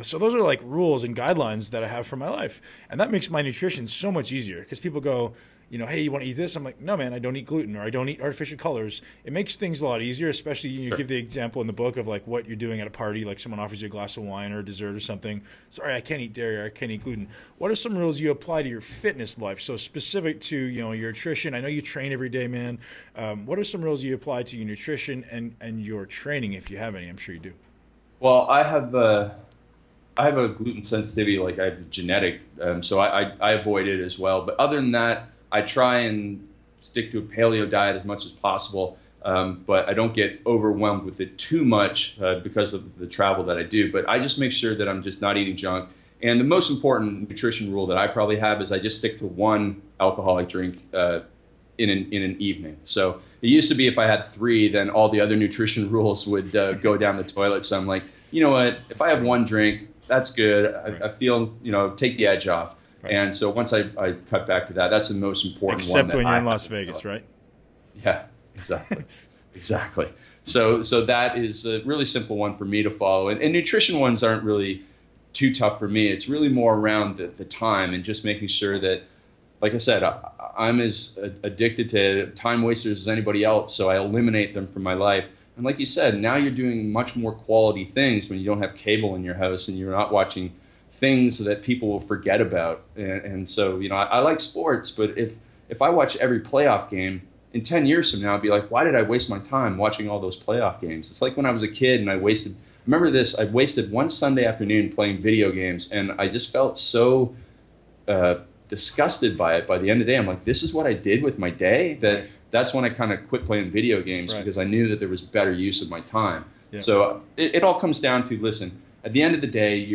So those are like rules and guidelines that I have for my life. And that makes my nutrition so much easier because people go, hey, you want to eat this? I'm like, no, man, I don't eat gluten or I don't eat artificial colors. It makes things a lot easier, especially you give the example in the book of like what you're doing at a party, like someone offers you a glass of wine or a dessert or something. Sorry, I can't eat dairy or I can't eat gluten. What are some rules you apply to your fitness life? So specific to, your nutrition. I know you train every day, man. What are some rules you apply to your nutrition and your training, if you have any? I'm sure you do. Well, I have a gluten sensitivity, like I have genetic, so I avoid it as well. But other than that, I try and stick to a paleo diet as much as possible, but I don't get overwhelmed with it too much because of the travel that I do. But I just make sure that I'm just not eating junk. And the most important nutrition rule that I probably have is I just stick to one alcoholic drink in an evening. So it used to be if I had 3, then all the other nutrition rules would go down the toilet. So I'm like, you know what, if I have one drink, that's good. I feel, take the edge off. Right. And so once I cut back to that, that's the most important one. Except when you're in Las Vegas, right? Yeah, exactly. Exactly. So that is a really simple one for me to follow. And nutrition ones aren't really too tough for me. It's really more around the time and just making sure that, like I said, I'm as addicted to time wasters as anybody else, so I eliminate them from my life. And like you said, now you're doing much more quality things when you don't have cable in your house and you're not watching things that people will forget about. And so, I like sports, but if I watch every playoff game, in 10 years from now, I'd be like, why did I waste my time watching all those playoff games? It's like when I was a kid and I wasted one Sunday afternoon playing video games, and I just felt so disgusted by it. By the end of the day, I'm like, this is what I did with my day? That's when I kind of quit playing video games because I knew that there was better use of my time. Yeah. So it all comes down to, listen, at the end of the day,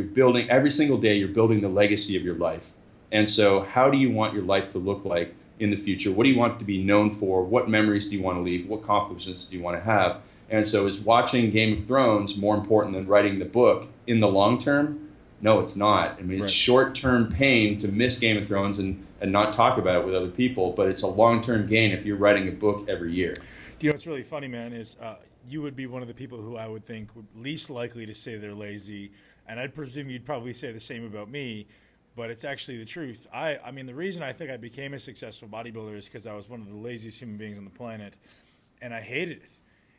every single day, you're building the legacy of your life. And so how do you want your life to look like in the future? What do you want to be known for? What memories do you want to leave? What accomplishments do you want to have? And so is watching Game of Thrones more important than writing the book in the long term? No, it's not. I mean, Right. It's short-term pain to miss Game of Thrones and not talk about it with other people, but it's a long-term gain if you're writing a book every year. Do you know what's really funny, man, is you would be one of the people who I would think would least likely to say they're lazy, and I'd presume you'd probably say the same about me, but it's actually the truth. I mean, the reason I think I became a successful bodybuilder is because I was one of the laziest human beings on the planet, and I hated it.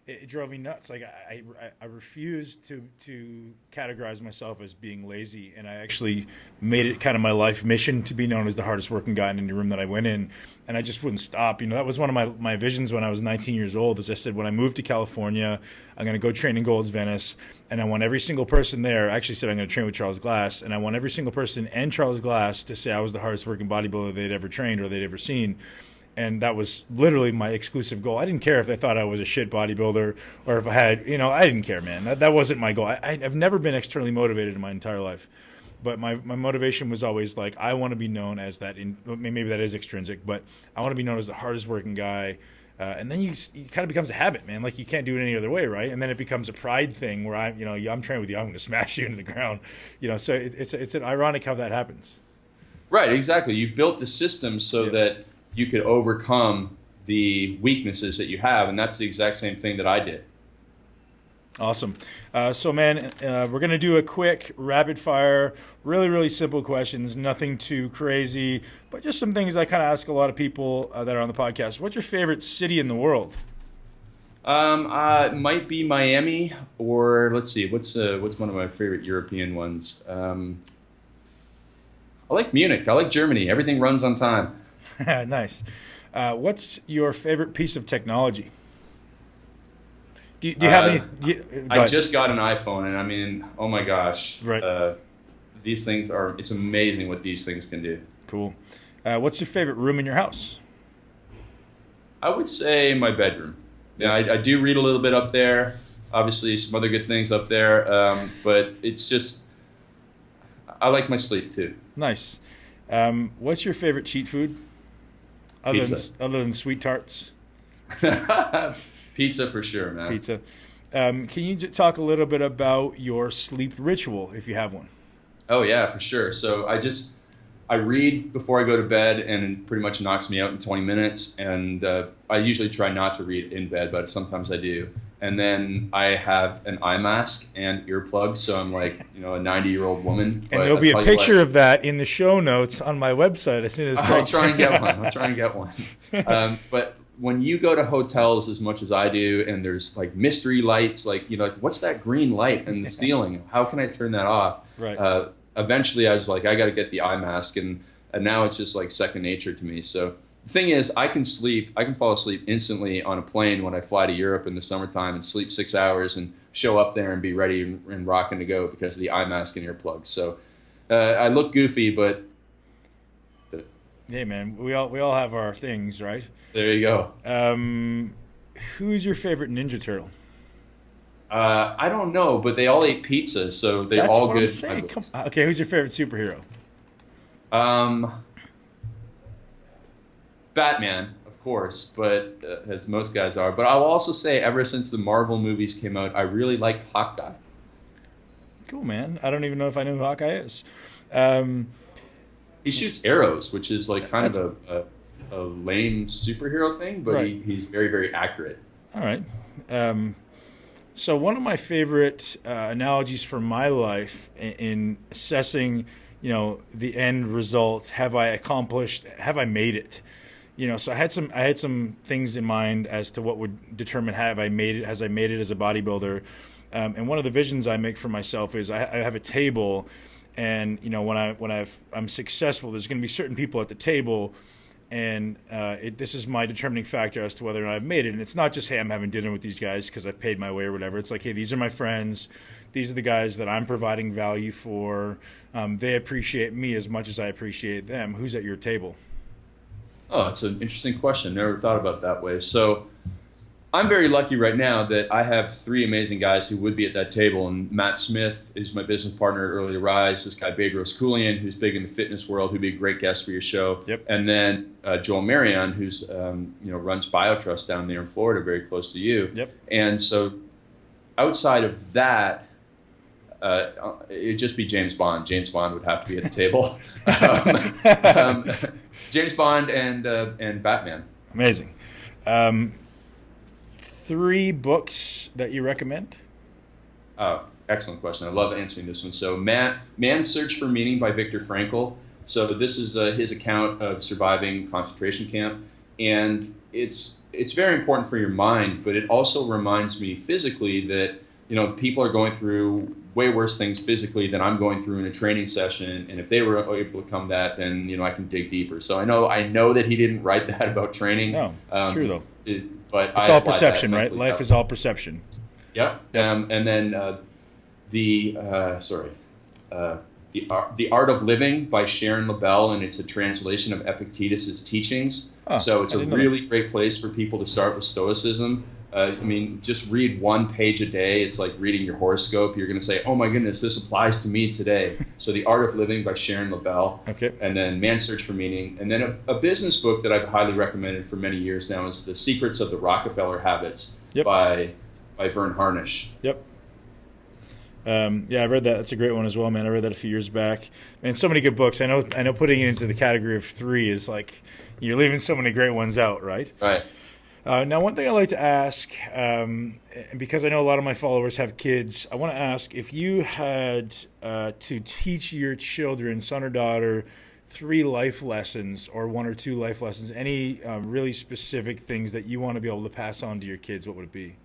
It drove me nuts. Like I refused to categorize myself as being lazy, and I actually made it kind of my life mission to be known as the hardest working guy in any room that I went in, and I just wouldn't stop. You know, that was one of my visions when I was 19 years old. As I said, when I moved to California, I'm going to go train in Gold's Venice, and I want every single person there. I actually said I'm going to train with Charles Glass, and I want every single person and Charles Glass to say I was the hardest working bodybuilder they'd ever trained or they'd ever seen. And that was literally my exclusive goal. I didn't care if they thought I was a shit bodybuilder or if I had, I didn't care, man. That wasn't my goal. I've never been externally motivated in my entire life. But my motivation was always like, I want to be known as that. Maybe that is extrinsic, but I want to be known as the hardest working guy. And then it kind of becomes a habit, man. Like you can't do it any other way, right? And then it becomes a pride thing where I'm training with you. I'm going to smash you into the ground. So it's an ironic how that happens. Right, exactly. You built the system so that you could overcome the weaknesses that you have, and that's the exact same thing that I did. Awesome. So, man, we're going to do a quick rapid fire, really, really simple questions, nothing too crazy, but just some things I kind of ask a lot of people that are on the podcast. What's your favorite city in the world? It might be Miami, or let's see, what's one of my favorite European ones? I like Munich. I like Germany. Everything runs on time. Nice. What's your favorite piece of technology? Do you have any? I just got an iPhone, and I mean, oh my gosh. Right. These things it's amazing what these things can do. Cool. What's your favorite room in your house? I would say my bedroom. Yeah, I do read a little bit up there. Obviously, some other good things up there. But it's just, I like my sleep too. Nice. What's your favorite cheat food? Other than sweet tarts? Pizza for sure, man. Pizza. Can you talk a little bit about your sleep ritual, if you have one? Oh, yeah, for sure. So I read before I go to bed, and it pretty much knocks me out in 20 minutes. And I usually try not to read in bed, but sometimes I do. And then I have an eye mask and earplugs, so I'm like, a 90-year-old woman. And there'll be a picture of that in the show notes on my website as soon as I'll try and get one. But when you go to hotels as much as I do, and there's like mystery lights, like what's that green light in the ceiling? How can I turn that off? Right. Eventually, I was like, I got to get the eye mask, and now it's just like second nature to me. So the thing is, I can fall asleep instantly on a plane when I fly to Europe in the summertime and sleep 6 hours and show up there and be ready and rocking to go because of the eye mask and earplugs. So I look goofy, but hey, man, we all have our things, right? There you go. Who's your favorite Ninja Turtle? I don't know, but they all ate pizza, so they're That's all what good. I'm saying. Okay, who's your favorite superhero? Batman, of course, but as most guys are. But I'll also say, ever since the Marvel movies came out, I really like Hawkeye. Cool, man. I don't even know if I know who Hawkeye is. He shoots arrows, which is like kind of a lame superhero thing, but right. He's very, very accurate. All right. So one of my favorite analogies for my life in assessing, the end result, have I accomplished, have I made it? So I had some things in mind as to what would determine has I made it as a bodybuilder. And one of the visions I make for myself is I have a table, and when I'm successful, there's going to be certain people at the table, and this is my determining factor as to whether or not I've made it. And it's not just, hey, I'm having dinner with these guys because I've paid my way or whatever. It's like, hey, these are my friends. These are the guys that I'm providing value for. They appreciate me as much as I appreciate them. Who's at your table? Oh, it's an interesting question. Never thought about it that way. So I'm very lucky right now that I have three amazing guys who would be at that table. And Matt Smith is my business partner at Early to Rise. This guy, Bedros Keuilian, who's big in the fitness world, who'd be a great guest for your show. Yep. And then Joel Marion, who's runs BioTrust down there in Florida, very close to you. Yep. And so outside of that, It'd just be James Bond. James Bond would have to be at the table. James Bond and Batman. Amazing. 3 books that you recommend? Oh, excellent question. I love answering this one. So Man's Search for Meaning by Viktor Frankl. So this is his account of surviving concentration camp. And it's very important for your mind, but it also reminds me physically that, people are going through way worse things physically than I'm going through in a training session. And if they were able to come that, then, I can dig deeper. So I know that he didn't write that about training. No, it's true though. But it's all perception, right? Life is all perception. Yep. And then the Art of Living by Sharon LaBelle, and it's a translation of Epictetus's teachings. So it's a really great place for people to start with Stoicism. Just read 1 page a day. It's like reading your horoscope. You're going to say, oh my goodness, this applies to me today. So The Art of Living by Sharon LaBelle. Okay. And then Man's Search for Meaning. And then a business book that I've highly recommended for many years now is The Secrets of the Rockefeller Habits by Vern Harnish. Yep. I read that. That's a great one as well, man. I read that a few years back. Man, so many good books. I know putting it into the category of 3 is like you're leaving so many great ones out, right? Right. Now, one thing I like to ask, and because I know a lot of my followers have kids, I want to ask if you had to teach your children, son or daughter, 3 life lessons or 1 or 2 life lessons, any really specific things that you want to be able to pass on to your kids, what would it be?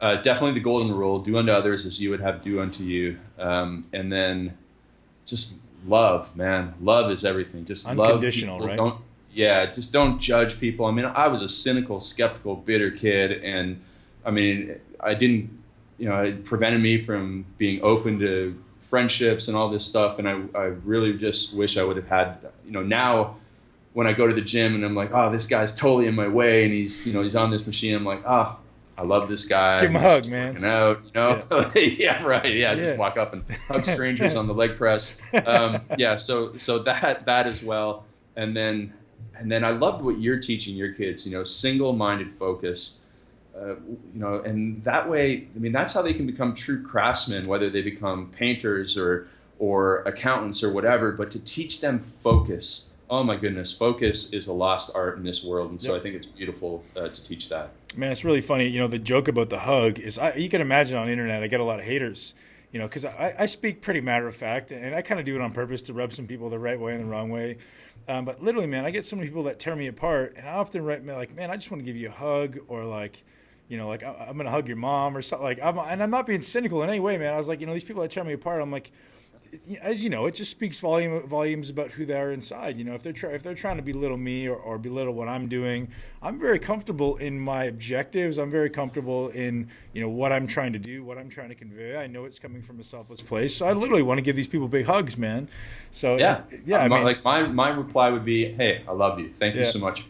Definitely the golden rule: do unto others as you would have do unto you. And then just love, man. Love is everything. Just unconditional, love people. Right? Just don't judge people. I was a cynical, skeptical, bitter kid, and I didn't, it prevented me from being open to friendships and all this stuff. And I really just wish I would have had, now when I go to the gym and I'm like, oh, this guy's totally in my way, and he's on this machine. I'm like, oh, I love this guy. Give him a hug, man. Working out, Yeah, right. Yeah, just walk up and hug strangers on the leg press. So that as well. And then I loved what you're teaching your kids. Single-minded focus. And that way, that's how they can become true craftsmen, whether they become painters or accountants or whatever. But to teach them focus. Oh my goodness, focus is a lost art in this world, and so I think it's beautiful to teach that. Man, it's really funny. The joke about the hug is, you can imagine on the internet, I get a lot of haters, because I speak pretty matter of fact, and I kind of do it on purpose to rub some people the right way and the wrong way. But literally, man, I get so many people that tear me apart, and I often write, like, man, I just want to give you a hug, or like, like I'm gonna hug your mom or something. And I'm not being cynical in any way, man. I was like, these people that tear me apart, I'm like, as you know, it just speaks volumes about who they are inside. If they're trying to belittle me or belittle what I'm doing, I'm very comfortable in my objectives. I'm very comfortable in what I'm trying to do, what I'm trying to convey. I know it's coming from a selfless place, so I literally want to give these people big hugs, man. So my reply would be, hey, I love you. Thank you so much.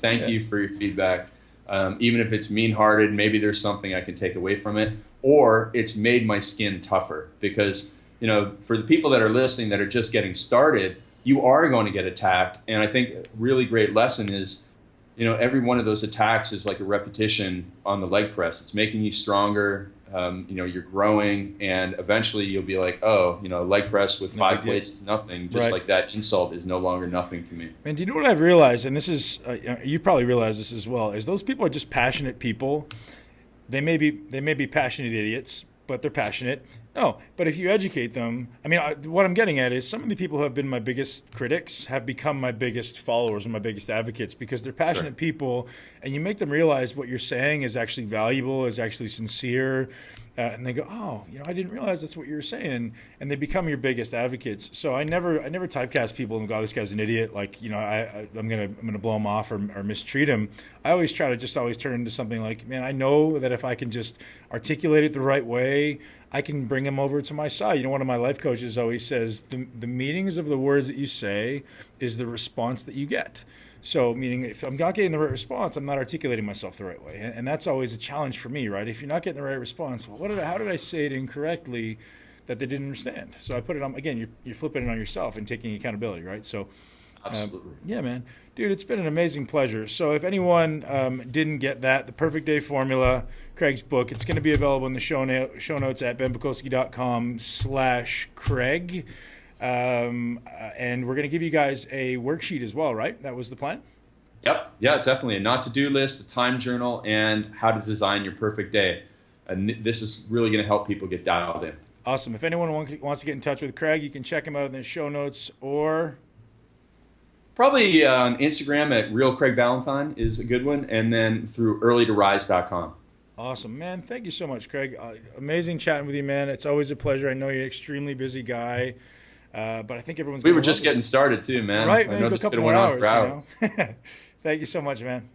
Thank you for your feedback. Even if it's mean-hearted, maybe there's something I can take away from it, or it's made my skin tougher because. For the people that are listening that are just getting started, you are going to get attacked. And I think a really great lesson is, every one of those attacks is like a repetition on the leg press. It's making you stronger. You're growing, and eventually you'll be like, oh, leg press with 5 plates is nothing. Just like that insult is no longer nothing to me. And do you know what I've realized? And this is, you probably realize this as well, is those people are just passionate people. They may be passionate idiots, but they're passionate. No, but if you educate them, what I'm getting at is some of the people who have been my biggest critics have become my biggest followers and my biggest advocates because they're passionate people, and you make them realize what you're saying is actually valuable, is actually sincere, and they go, oh, I didn't realize that's what you were saying, and they become your biggest advocates. So I never typecast people and go, this guy's an idiot, like I'm gonna blow him off or mistreat him. I always try to always turn into something like, man, I know that if I can just articulate it the right way, I can bring them over to my side. One of my life coaches always says the meanings of the words that you say is the response that you get. So meaning if I'm not getting the right response, I'm not articulating myself the right way. And that's always a challenge for me, right? If you're not getting the right response, well, how did I say it incorrectly that they didn't understand? So I put it on, again, you're flipping it on yourself and taking accountability, right? So Absolutely. Yeah, man. Dude, it's been an amazing pleasure. So if anyone didn't get that, The Perfect Day Formula, Craig's book, it's going to be available in the show notes at benpakulski.com/Craig. And we're going to give you guys a worksheet as well, right? That was the plan? Yep. Yeah, definitely. A not-to-do list, a time journal, and how to design your perfect day. And this is really going to help people get dialed in. Awesome. If anyone wants to get in touch with Craig, you can check him out in the show notes, or probably on Instagram at Real Craig Ballantyne is a good one, and then through earlytorise.com. Awesome, man. Thank you so much, Craig. Amazing chatting with you, man. It's always a pleasure. I know you're an extremely busy guy, but I think everyone's. We were just getting started too, man. Right, I know a this couple could have more went on hours. for hours. Thank you so much, man.